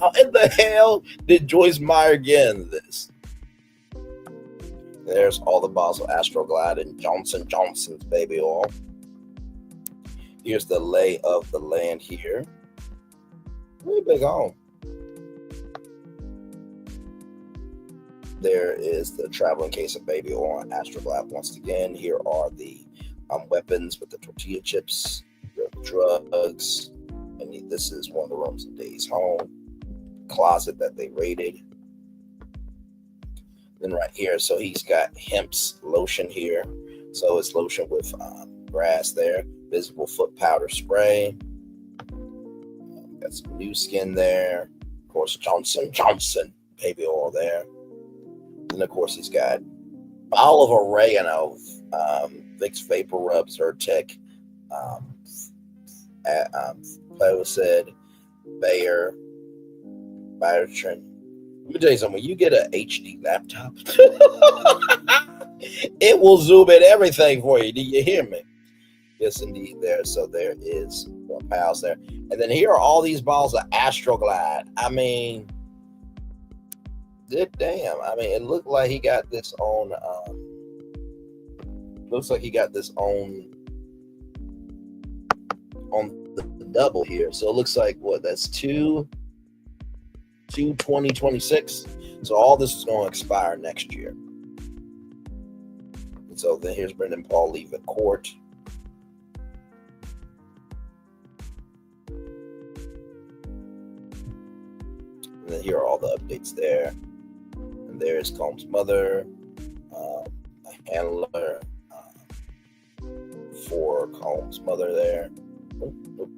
How in the hell did Joyce Meyer get in this? There's all the bottles of Astroglide and Johnson & Johnson's baby oil. Here's the lay of the land here. Really big home. There is the traveling case of baby oil and Astroglide once again. Here are the weapons with the tortilla chips, the drugs, and this is one of the rooms in Diddy's home. Closet that they raided. Then right here, so he's got hemp's lotion here. So it's lotion with grass there. Visible foot powder spray. Got some new skin there. Of course, Johnson & Johnson baby oil there. And of course, he's got bottle of oregano, Vicks Vapor Rub, Zyrtec, Plevicid, Bayer, Biotrin. Let me tell you something. When you get an HD laptop, it will zoom in everything for you. Do you hear me? Yes, indeed. There. So there is more pals there. And then here are all these bottles of Astroglide. I mean, damn. I mean, it looked like he got this on. Looks like he got this on the double here. So it looks like what? That's 2, to 2026. So all this is going to expire next year. And so then here's Brendan Paul leave at court. And then here are all the updates there. And there's Combs' mother, a handler for Combs' mother there. I'm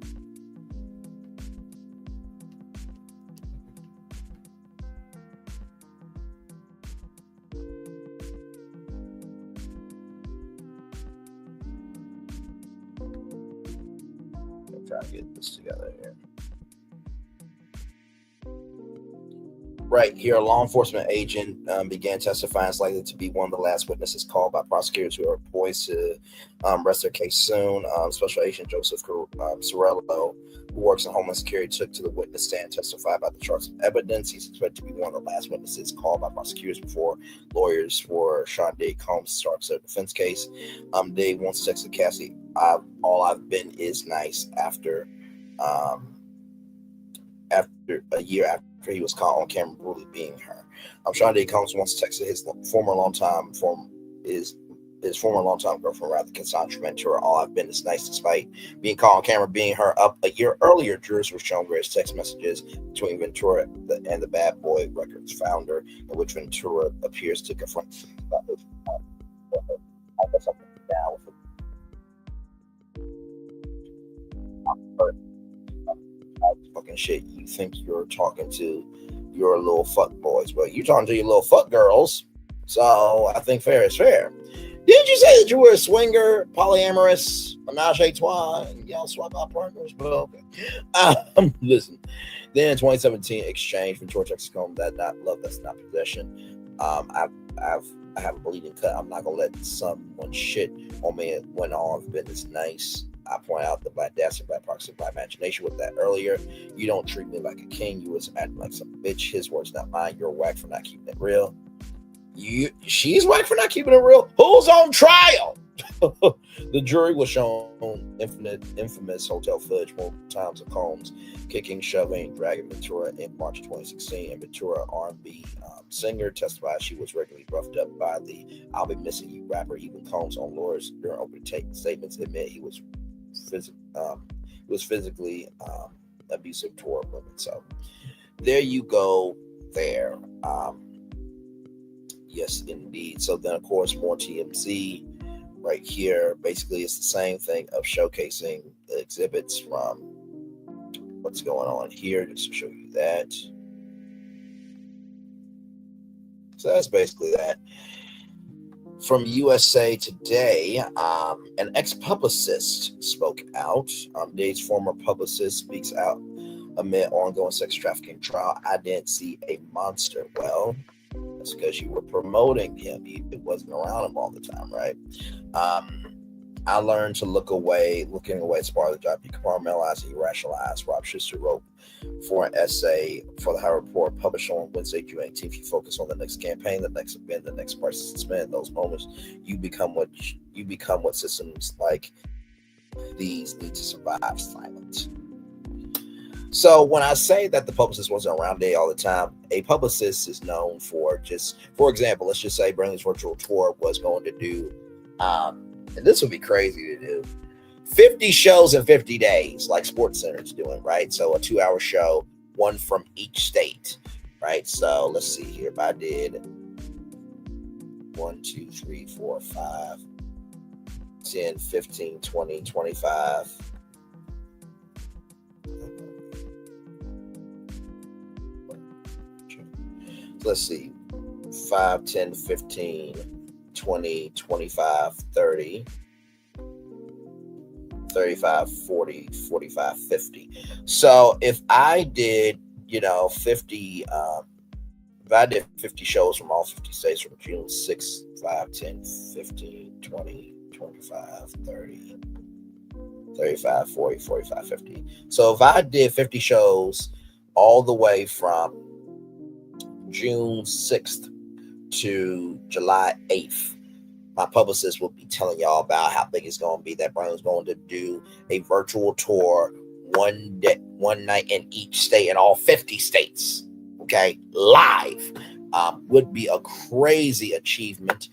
trying to get this together here. Right here, a law enforcement agent began testifying. It's likely to be one of the last witnesses called by prosecutors who are poised to rest their case soon. Special Agent Joseph Cerciello, who works in Homeland Security, took to the witness stand and testified about the charge of evidence. He's expected to be one of the last witnesses called by prosecutors before lawyers for Sean Diddy Combs starts their defense case. Diddy once texted Cassie, "All I've been is nice," after a year after he was caught on camera brutally beating her. Sean Diddy Combs once texted his former longtime girlfriend, rather, Cassandra Ventura, "All I've been is nice," despite being caught on camera beating her up a year earlier. Jurors were shown various text messages between Ventura and the Bad Boy Records founder, in which Ventura appears to confront fucking shit. You think you're talking to your little fuck boys, but you're talking to your little fuck girls. So I think fair is fair. Did you say that you were a swinger, polyamorous, menage a trois, and y'all swap out partners? But okay. Listen. Then in 2017, exchange Ventura Texas Combs, that's not possession. I have a bleeding cut. I'm not gonna let someone shit on me when all I've been is nice. I point out the black dancing, black proxy, black imagination with that earlier. You don't treat me like a king. You was acting like some bitch. His words, not mine. You're whack for not keeping it real. She's whack for not keeping it real. Who's on trial? The jury was shown infamous hotel footage multiple times of Combs kicking, shoving, dragging Ventura in March 2016. And Ventura, R&B singer, testified she was regularly roughed up by the "I'll Be Missing You" rapper. Even Combs' own lawyers during opening statements admit he was physically abusive toward women. So there you go there. Yes, indeed. So then, of course, more TMZ right here. Basically, it's the same thing of showcasing the exhibits from what's going on here, just to show you that. So that's basically that. From USA Today, an ex-publicist spoke out. Diddy's former publicist speaks out amid ongoing sex trafficking trial. "I didn't see a monster." Well, that's because you were promoting him. It wasn't around him all the time, right? I learned to looking away is part of the job. You compartmentalize and you rationalize. Rob Schuster wrote for an essay for the Howard Report published on Wednesday, June 18th. You focus on the next campaign, the next event, the next crisis. And spend those moments. You become what systems like these need to survive silent. So when I say that the publicist wasn't around Diddy all the time, a publicist is known for for example, let's just say Braylon's virtual tour was going to do, and this would be crazy to do, 50 shows in 50 days, like SportsCenter's doing, right? So a 2-hour show, one from each state, right? So let's see here. If I did 1, 2, 3, 4, 5, 10, 15, 20, 25. Let's see, 5, 10, 15, 20, 25, 30, 35, 40, 45, 50. So if I did, 50, if I did 50 shows from all 50 states from June 6, 5, 10, 15, 20, 25, 30, 35, 40, 45, 50. So if I did 50 shows all the way from June 6th to July 8th, my publicist will be telling y'all about how big it's going to be, that Braylon's going to do a virtual tour one night in each state, in all 50 states. okay, live, would be a crazy achievement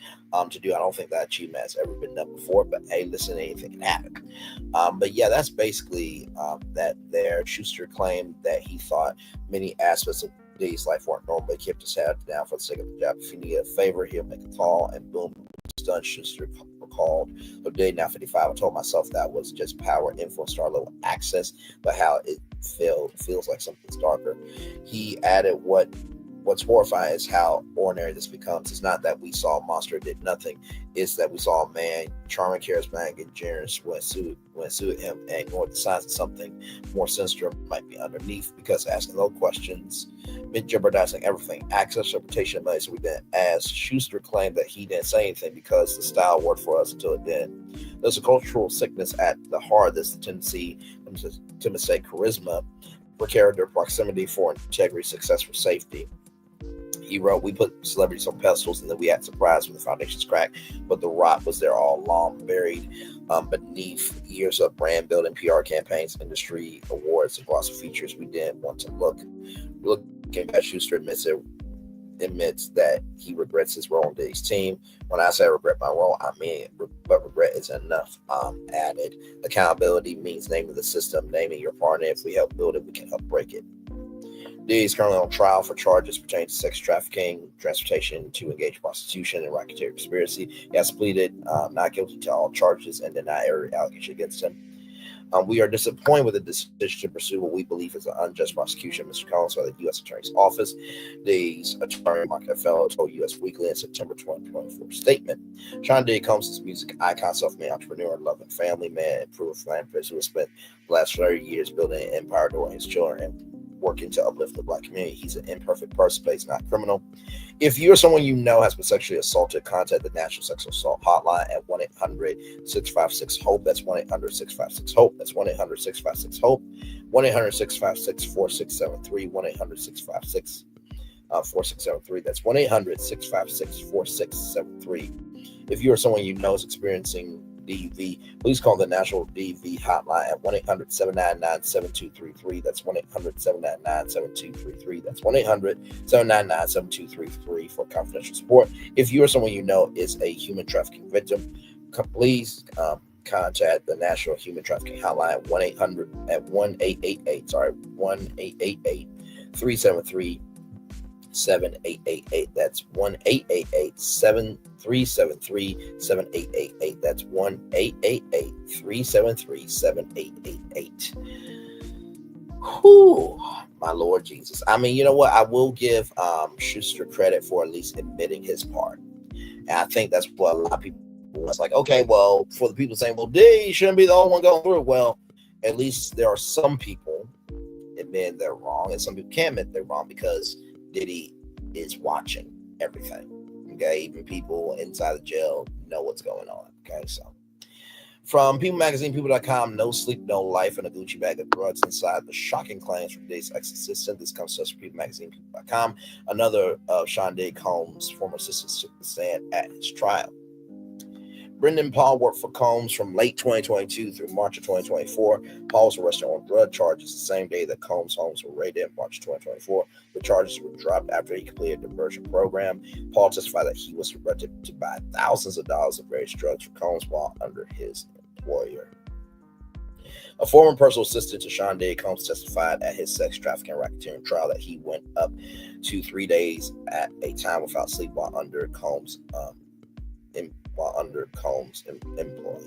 to do. I don't think that achievement has ever been done before, but hey, listen, anything can happen. But yeah, that's basically that there. Schuster claimed that he thought many aspects of Diddy's life weren't normal, but kept his head down for the sake of the job. If he needed a favor, he'll make a call, and boom, it's done. Schuster recalled of Diddy, now 55. I told myself that was just power, influence, star level access, but how it feels like something's darker. He added, What's horrifying is how ordinary this becomes. It's not that we saw a monster did nothing. It's that we saw a man, charming, charismatic, and generous when sued him, and ignored the signs of something more sinister might be underneath, because asking those questions meant jeopardizing everything. Access, reputation, money. So we didn't ask. Schuster claimed that he didn't say anything because the style worked for us until it didn't. There's a cultural sickness at the heart of this, the tendency to mistake charisma for character, proximity for integrity, success for safety. He wrote, we put celebrities on pedestals and then we act surprised when the foundations crack, but the rot was there all along, buried beneath years of brand building, PR campaigns, industry awards, and glossy features we didn't want to look. Looking at Schuster admits that he regrets his role in Diddy's team. When I say I regret my role, I mean it, but regret isn't enough. Added, accountability means naming the system, naming your partner. If we help build it, we can help break it. Diddy is currently on trial for charges pertaining to sex trafficking, transportation to engage prostitution, and racketeering conspiracy. He has pleaded not guilty to all charges and denied every allegation against him. We are disappointed with the decision to pursue what we believe is an unjust prosecution, Mr. Collins, by the U.S. Attorney's Office. Diddy's attorney, Mark Fellow, told U.S. Weekly in September 2024 statement. Sean Diddy comes as a music icon, self-made entrepreneur, loving family man, and proven philanthropist who has spent the last 30 years building an empire adoring his children and working to uplift the Black community. He's an imperfect person, but he's not a criminal. If you're someone you know has been sexually assaulted, contact the National Sexual Assault Hotline at 1-800-656-HOPE. That's 1-800-656-HOPE. That's 1-800-656-HOPE. 1-800-656-4673. 1-800-656-4673. That's 1-800-656-4673. If you or someone you know is experiencing DV, please call the National DV Hotline at 1-800-799-7233. That's 1-800-799-7233. That's 1-800-799-7233 for confidential support. If you or someone you know is a human trafficking victim, please contact the National Human Trafficking Hotline at 1-888-373-7888. That's 1-888-737-7888. That's 1-888-373-7888. Whew, my Lord Jesus. I mean, you know what? I will give Schuster credit for at least admitting his part. And I think that's what a lot of people was like, okay, well, for the people saying, well, Diddy shouldn't be the only one going through it. Well, at least there are some people admitting they're wrong, and some people can't admit they're wrong because Diddy is watching everything. Okay, even people inside the jail know what's going on. Okay, so from People Magazine, People.com, no sleep, no life, and a Gucci bag of drugs inside the shocking claims from Diddy's ex-assistant. This comes to us from People Magazine, People.com. Another of Sean Diddy Combs' former assistants took the stand at his trial. Brendan Paul worked for Combs from late 2022 through March of 2024. Paul was arrested on drug charges the same day that Combs' homes were raided in March 2024. The charges were dropped after he completed the diversion program. Paul testified that he was directed to buy thousands of dollars of various drugs for Combs while under his employer. A former personal assistant to Sean Diddy, Combs testified at his sex trafficking and racketeering trial that he went up to 3 days at a time without sleep while under Combs' employ,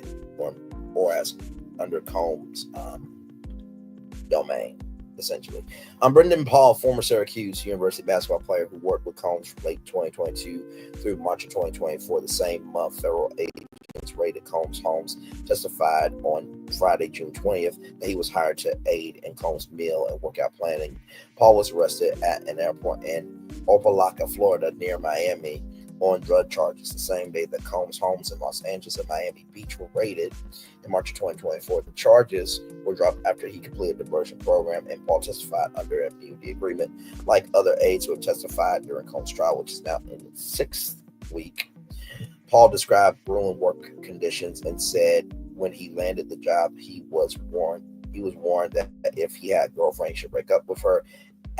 or as under Combs' domain, essentially. Brendan Paul, former Syracuse University basketball player who worked with Combs from late 2022 through March of 2024, the same month federal agents raided Combs' homes, testified on Friday, June 20th, that he was hired to aid in Combs' meal and workout planning. Paul was arrested at an airport in Opelika, Florida, near Miami, on drug charges the same day that Combs' homes in Los Angeles and Miami Beach were raided in March of 2024. The charges were dropped after he completed the diversion program, and Paul testified under an immunity agreement. Like other aides who have testified during Combs' trial, which is now in its 6th week, Paul described grueling work conditions and said when he landed the job, he was warned that if he had a girlfriend, he should break up with her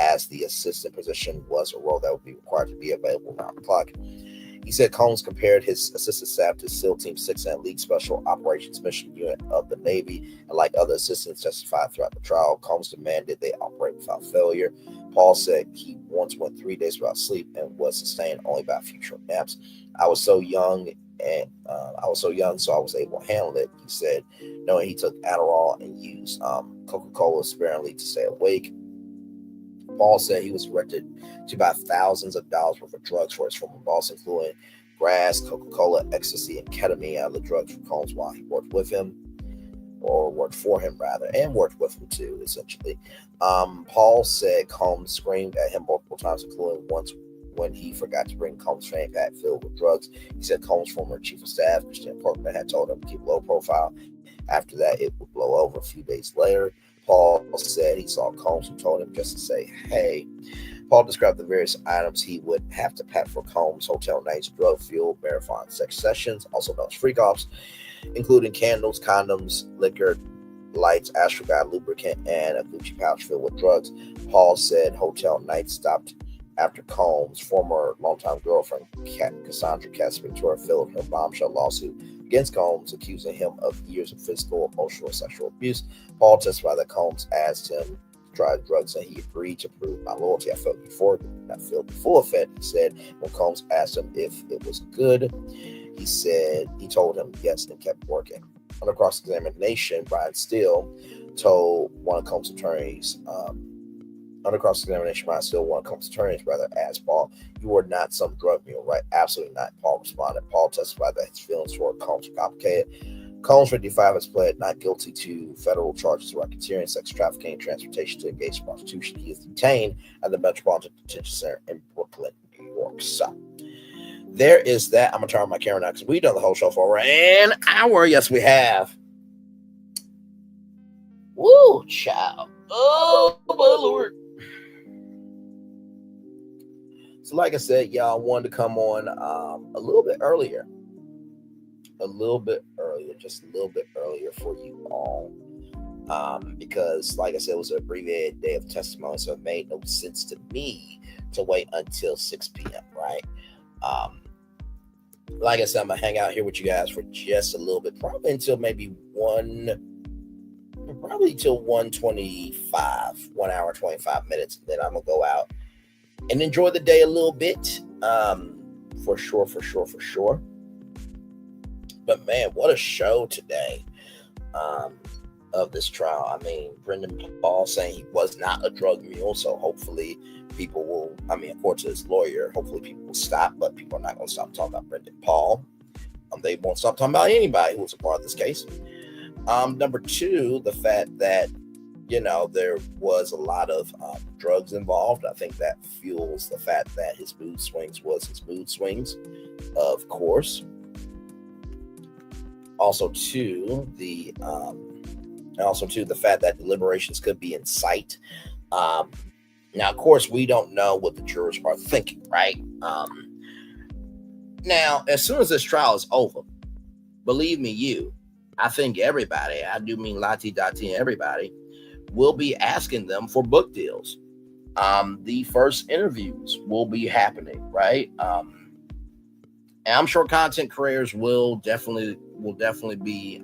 as the assistant position was a role that would be required to be available around the clock. He said Combs compared his assistant staff to SEAL Team 6 and League Special Operations Mission Unit of the Navy, and like other assistants testified throughout the trial, Combs demanded they operate without failure. Paul said he once went 3 days without sleep and was sustained only by future naps. I was so young, so I was able to handle it, he said, knowing he took Adderall and used Coca-Cola sparingly to stay awake. Paul said he was directed to buy thousands of dollars worth of drugs for his former boss, including grass, Coca-Cola, ecstasy, and ketamine, other drugs for Combs while he worked with him, or worked for him rather, and worked with him too, essentially. Paul said Combs screamed at him multiple times, including once when he forgot to bring Combs' fanny pack filled with drugs. He said Combs' former chief of staff, Christian Portman, had told him to keep low profile. After that, it would blow over. A few days later, Paul said he saw Combs, who told him just to say, hey. Paul described the various items he would have to pack for Combs' hotel nights: drug, fuel, marathon sex sessions, also known as freak-offs, including candles, condoms, liquor, lights, astroguide, lubricant, and a Gucci pouch filled with drugs. Paul said hotel nights stopped after Combs' former longtime girlfriend, Cassandra Ventura, filed her bombshell lawsuit against Combs, accusing him of years of physical, emotional, and sexual abuse. Paul testified that Combs asked him to try drugs and he agreed to prove my loyalty. I felt euphoric, not feel the full effect, he said. When Combs asked him if it was good, he said he told him yes and kept working. Under cross-examination, Brian Steele told one of Combs' attorneys, asked Paul, "You were not some drug mule, right?" "Absolutely not," Paul responded. Paul testified that his feelings toward Combs were complicated. Combs, 55, has pled not guilty to federal charges of racketeering, sex trafficking, and transportation to engage in prostitution. He is detained at the Metropolitan Detention Center in Brooklyn, New York. So there is that. I'm going to turn on my camera now because we've done the whole show for over an hour. Yes, we have. Woo, child. Oh, my Lord. So like I said, y'all wanted to come on a little bit earlier. Just a little bit earlier for you all. Because like I said, it was an abbreviated day of testimony, so it made no sense to me to wait until 6 p.m., right? Like I said, I'm going to hang out here with you guys for just a little bit, probably until maybe till 1:25, 1 hour, 25 minutes. And then I'm going to go out and enjoy the day a little bit. For sure. But man, what a show today of this trial. I mean, Brendan Paul saying he was not a drug mule, so hopefully people will, according to his lawyer, hopefully people will stop, but people are not going to stop talking about Brendan Paul. They won't stop talking about anybody who was a part of this case. Number two, the fact that, there was a lot of drugs involved. I think that fuels the fact that his mood swings was his mood swings, of course. Also, too, the fact that deliberations could be in sight. Now, of course, we don't know what the jurors are thinking, right? Now, as soon as this trial is over, believe me, I think everybody, I do mean Lati, Dati, and everybody, will be asking them for book deals. The first interviews will be happening, right? And I'm sure content creators will definitely be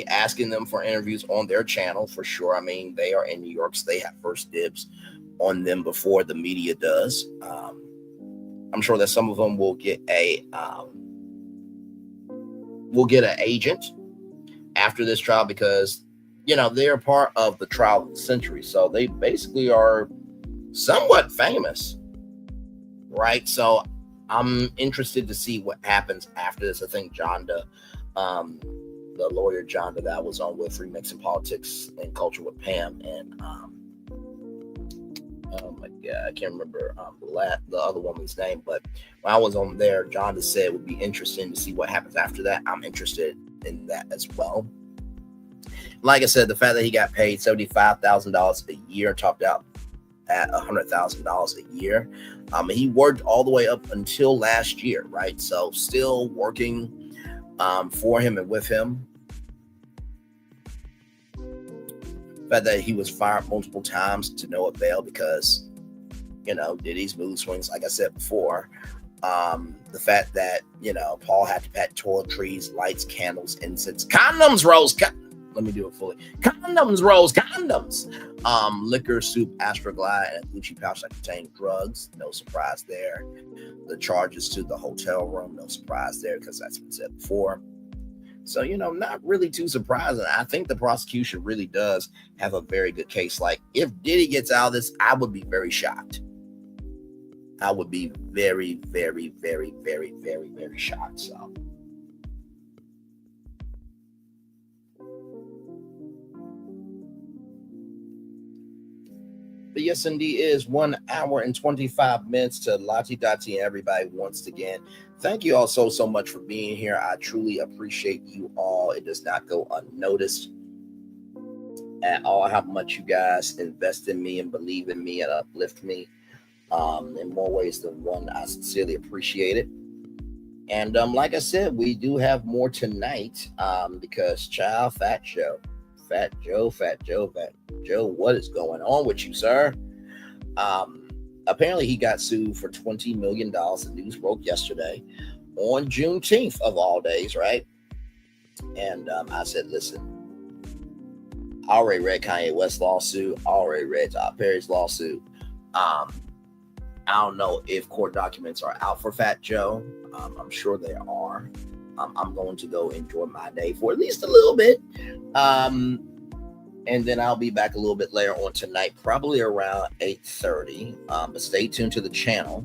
asking them for interviews on their channel for sure. I mean, they are in New York, so they have first dibs on them before the media does. I'm sure that some of them will get an agent after this trial because, they are part of the trial of the century. So they basically are somewhat famous, right? So I'm interested to see what happens after this. I think Jonda, the lawyer Jonda that was on with Remixing Politics and Culture with Pam, and oh my God, I can't remember the other woman's name, but when I was on there, Jonda said it would be interesting to see what happens after that. I'm interested in that as well. Like I said, the fact that he got paid $75,000 a year, topped out at $100,000 a year. He worked all the way up until last year, right? So still working for him and with him. The fact that he was fired multiple times to no avail because, you know, Diddy's mood swings, like I said before. The fact that, you know, Paul had to pack toiletries, lights, candles, incense, condoms, let me do it fully. Condoms, condoms. Liquor, soup, Astroglide, and a Gucci pouch that contained drugs. No surprise there. The charges to the hotel room. No surprise there because that's been said before. So, you know, not really too surprising. I think the prosecution really does have a very good case. Like, if Diddy gets out of this, I would be very shocked. I would be very, very, very, very, very, very shocked. So. But yes, indeed, is 1 hour and 25 minutes to Lati Dati and everybody once again. Thank you all so much for being here. I truly appreciate you all. It does not go unnoticed at all how much you guys invest in me and believe in me and uplift me in more ways than one. I sincerely appreciate it. And like I said, we do have more tonight because Fat Joe, what is going on with you, sir? Apparently he got sued for $20 million. The news broke yesterday on Juneteenth of all days, right? And I said, listen, I already read Kanye West's lawsuit. I already read Todd Perry's lawsuit. I don't know if court documents are out for Fat Joe. I'm sure they are. I'm going to go enjoy my day for at least a little bit. And then I'll be back a little bit later on tonight, probably around 8:30. But stay tuned to the channel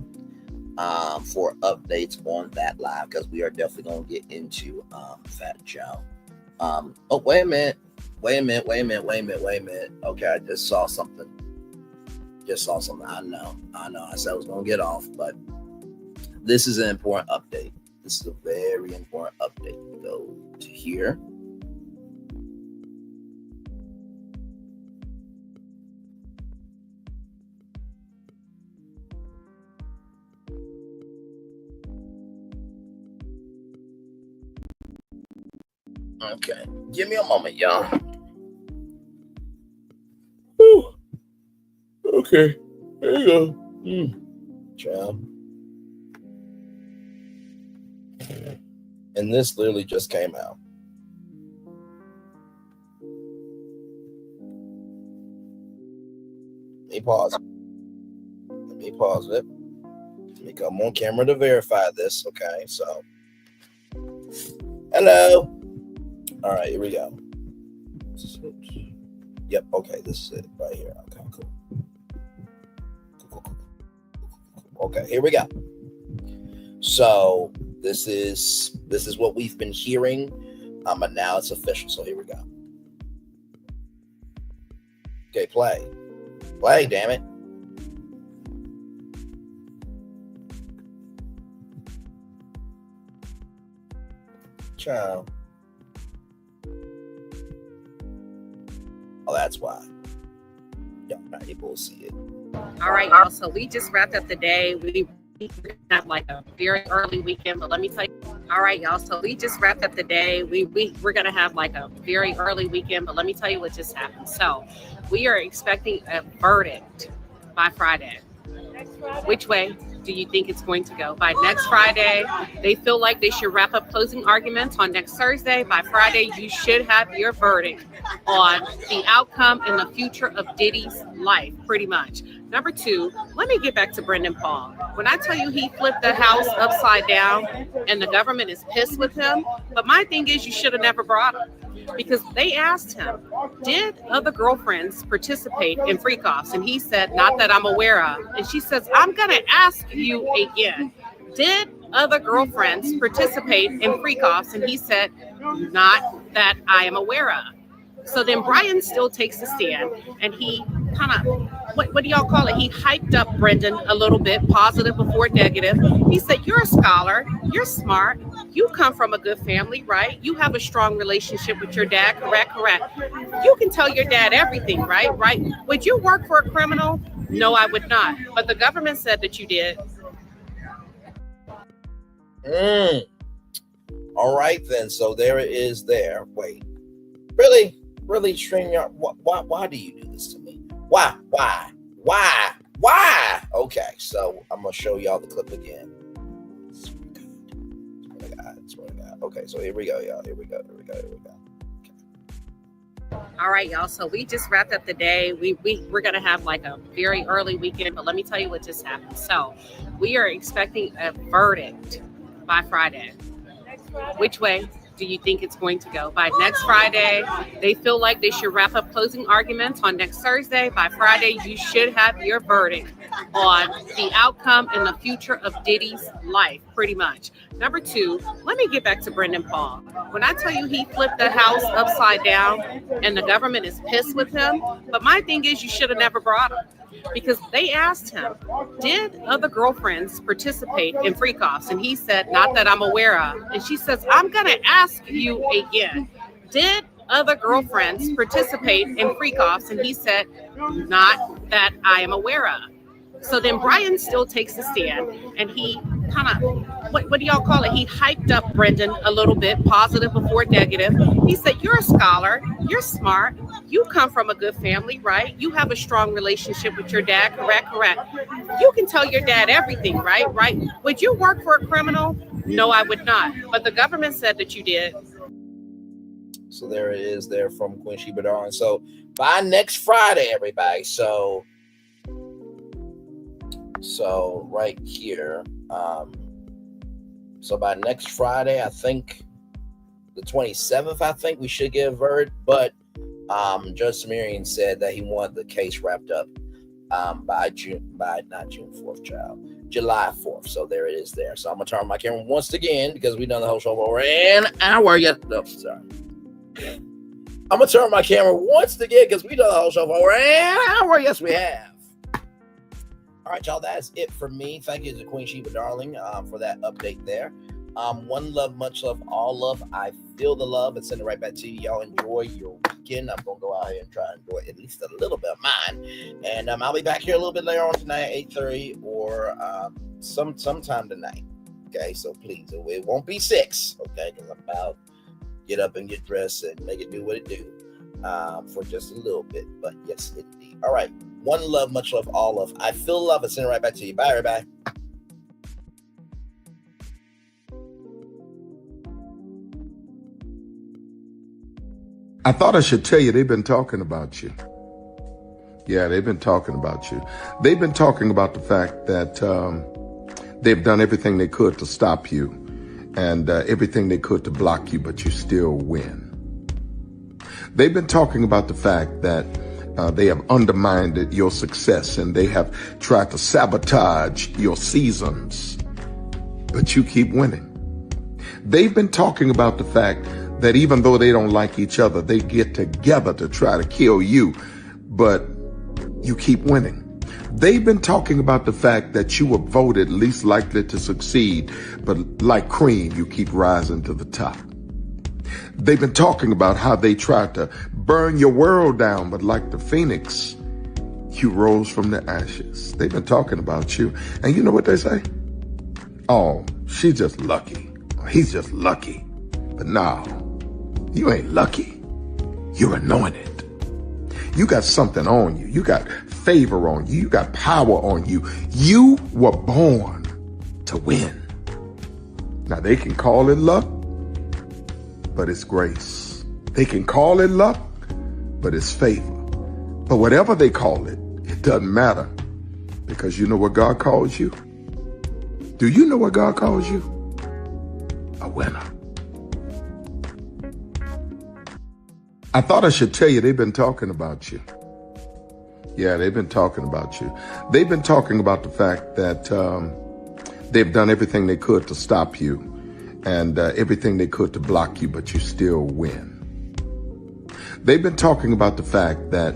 for updates on that live because we are definitely going to get into Fat Joe. Oh, wait a minute. Okay, I just saw something. I know. I said I was going to get off, but this is an important update. This is a very important update. We go to here. Okay, give me a moment, y'all. Whew. Okay, there you go. Child. And this literally just came out. Let me pause it. Let me come on camera to verify this. Okay, so. Hello. All right, here we go. Yep, okay, this is it right here. Okay, cool. Okay, here we go. So this is what we've been hearing, but now it's official. So here we go. Okay, play, damn it. Ciao. Oh, that's why. Y'all not able to see it. All right, y'all. So we just wrapped up the day. We have like a very early weekend, but let me tell you. All right, y'all. So we just wrapped up the day. We're gonna have like a very early weekend, but let me tell you what just happened. So we are expecting a verdict by Friday. Which way do you think it's going to go? By next Friday, they feel like they should wrap up closing arguments on next Thursday. By Friday, you should have your verdict on the outcome and the future of Diddy's life, pretty much. Number two, let me get back to Brendan Paul. When I tell you he flipped the house upside down and the government is pissed with him, but my thing is you should have never brought him. Because they asked him, did other girlfriends participate in freak-offs? And he said, not that I'm aware of. And she says, I'm going to ask you again, did other girlfriends participate in freak-offs? And he said, not that I am aware of. So then Brian still takes the stand and he kind of, what do y'all call it? He hyped up Brendan a little bit, positive before negative. He said, you're a scholar, you're smart, you come from a good family, right? You have a strong relationship with your dad, correct? You can tell your dad everything, right? Would you work for a criminal? No, I would not. But the government said that you did. All right, then. So there it is there. Wait, really? Really, StreamYard? Why do you do this to me? Why? Okay, so I'm gonna show y'all the clip again. Swear to God. Okay, so here we go, y'all. Here we go. All right, y'all. So we just wrapped up the day. We're gonna have like a very early weekend, but let me tell you what just happened. So we are expecting a verdict by Friday. Which way do you think it's going to go? By next Friday, they feel like they should wrap up closing arguments on next Thursday. By Friday, you should have your verdict on the outcome and the future of Diddy's life, pretty much. Number two, let me get back to Brendan Paul. When I tell you he flipped the house upside down and the government is pissed with him, but my thing is you should have never brought him. Because they asked him, did other girlfriends participate in freak-offs? And he said, not that I'm aware of. And she says, I'm going to ask you again, did other girlfriends participate in freak-offs? And he said, not that I am aware of. So then Brian still takes a stand and he kind of, what do y'all call it? He hyped up Brendan a little bit, positive before negative. He said, you're a scholar, you're smart, you come from a good family, right? You have a strong relationship with your dad, correct? You can tell your dad everything, right? Would you work for a criminal? No, I would not. But the government said that you did. So there it is there from Queen Sheba Darling. So by next Friday, everybody. So right here. So by next Friday, I think the 27th, I think we should get a verdict. But Judge Sumerian said that he wanted the case wrapped up by not June 4th, July 4th. So there it is there. So I'm gonna turn my camera once again because we've done the whole show over an hour. I'm gonna turn my camera once again because we done the whole show over an hour. Yes, we have. All right, y'all, that's it for me. Thank you to Queen Sheba Darling for that update there. One love, much love, all love. I feel the love and send it right back to you. Y'all enjoy your weekend. I'm going to go out here and try and enjoy at least a little bit of mine. And I'll be back here a little bit later on tonight at 8:30 or sometime tonight. Okay, so please, it won't be 6, okay, because I'm about to get up and get dressed and make it do what it do for just a little bit. But yes, indeed. All right. One love, much love, all love. I feel love and send it right back to you. Bye, everybody. I thought I should tell you they've been talking about you. Yeah, they've been talking about you. They've been talking about the fact that they've done everything they could to stop you and everything they could to block you, but you still win. They've been talking about the fact that they have undermined your success and they have tried to sabotage your seasons, but you keep winning. They've been talking about the fact that even though they don't like each other, they get together to try to kill you, but you keep winning. They've been talking about the fact that you were voted least likely to succeed, but like cream, you keep rising to the top. They've been talking about how they tried to burn your world down, but like the phoenix, you rose from the ashes. They've been talking about you. And you know what they say? Oh, she's just lucky. He's just lucky. But no, you ain't lucky. You're anointed. You got something on you. You got favor on you. You got power on you. You were born to win. Now they can call it luck, but it's grace. They can call it luck, but it's favor. But whatever they call it, it doesn't matter, because you know what God calls you? Do you know what God calls you? A winner. I thought I should tell you they've been talking about you. Yeah, they've been talking about you. They've been talking about the fact that they've done everything they could to stop you and everything they could to block you, but you still win. They've been talking about the fact that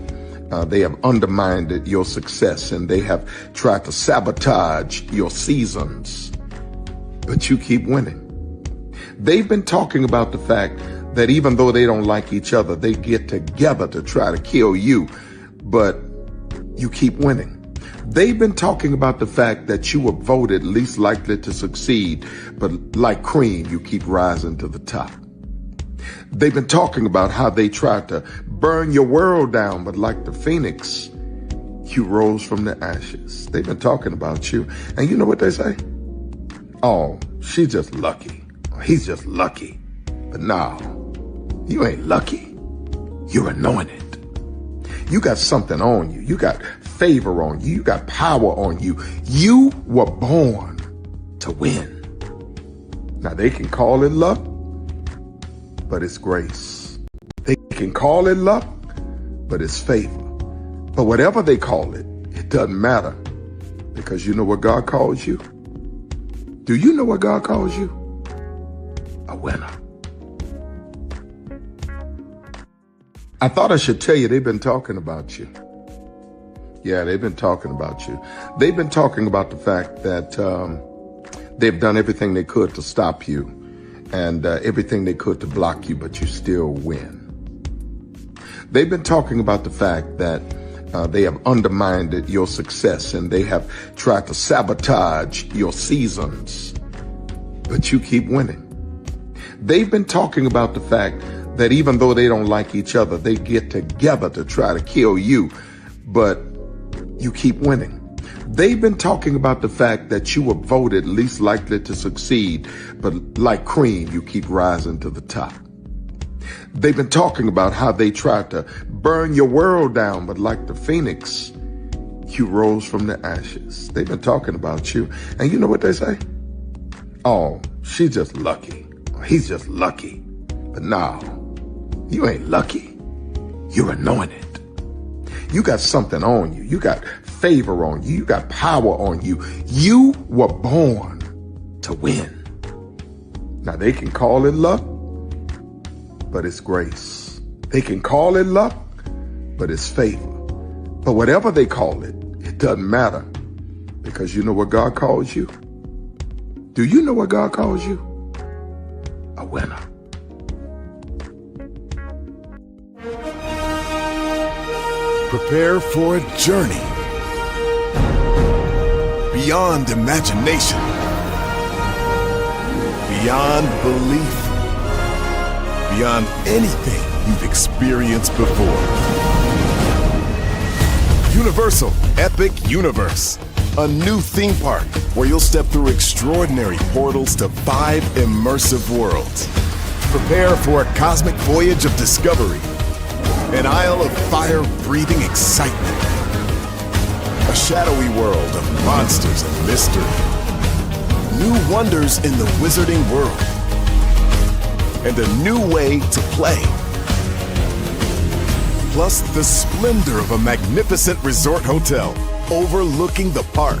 they have undermined your success and they have tried to sabotage your seasons, but you keep winning. They've been talking about the fact that even though they don't like each other, they get together to try to kill you, but you keep winning. They've been talking about the fact that you were voted least likely to succeed, but like cream, you keep rising to the top. They've been talking about how they tried to burn your world down, but like the phoenix, you rose from the ashes. They've been talking about you. And you know what they say? Oh, she's just lucky. He's just lucky. But no, you ain't lucky. You're anointed. You got something on you. You got favor on you. You got power on you. You were born to win. Now they can call it luck, but it's grace. They can call it luck, but it's favor. But whatever they call it, it doesn't matter, because you know what God calls you? Do you know what God calls you? A winner. I thought I should tell you, they've been talking about you. Yeah, they've been talking about you. They've been talking about the fact that they've done everything they could to stop you and everything they could to block you, but you still win. They've been talking about the fact that they have undermined your success and they have tried to sabotage your seasons, but you keep winning. They've been talking about the fact that even though they don't like each other, they get together to try to kill you, but you keep winning. They've been talking about the fact that you were voted least likely to succeed, but like cream, you keep rising to the top. They've been talking about how they tried to burn your world down, but like the phoenix, you rose from the ashes. They've been talking about you. And you know what they say? Oh, she's just lucky. He's just lucky. But no, you ain't lucky. You're anointed. You got something on you. You got favor on you. You got power on you. You were born to win. Now they can call it luck, but it's grace. They can call it luck, but it's favor. But whatever they call it, it doesn't matter, because you know what God calls you? Do you know what God calls you? A winner. Prepare for a journey beyond imagination, beyond belief, beyond anything you've experienced before. Universal Epic Universe, a new theme park where you'll step through extraordinary portals to 5 immersive worlds. Prepare for a cosmic voyage of discovery, an isle of fire-breathing excitement, a shadowy world of monsters and mystery, new wonders in the wizarding world, and a new way to play. Plus the splendor of a magnificent resort hotel overlooking the park.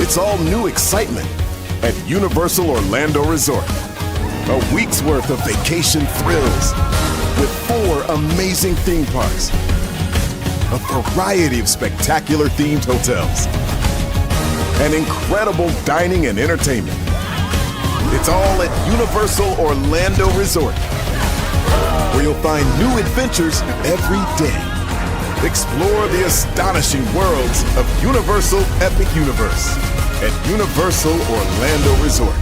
It's all new excitement at Universal Orlando Resort. A week's worth of vacation thrills with 4 amazing theme parks, a variety of spectacular themed hotels, and incredible dining and entertainment. It's all at Universal Orlando Resort, where you'll find new adventures every day. Explore the astonishing worlds of Universal Epic Universe at Universal Orlando Resort.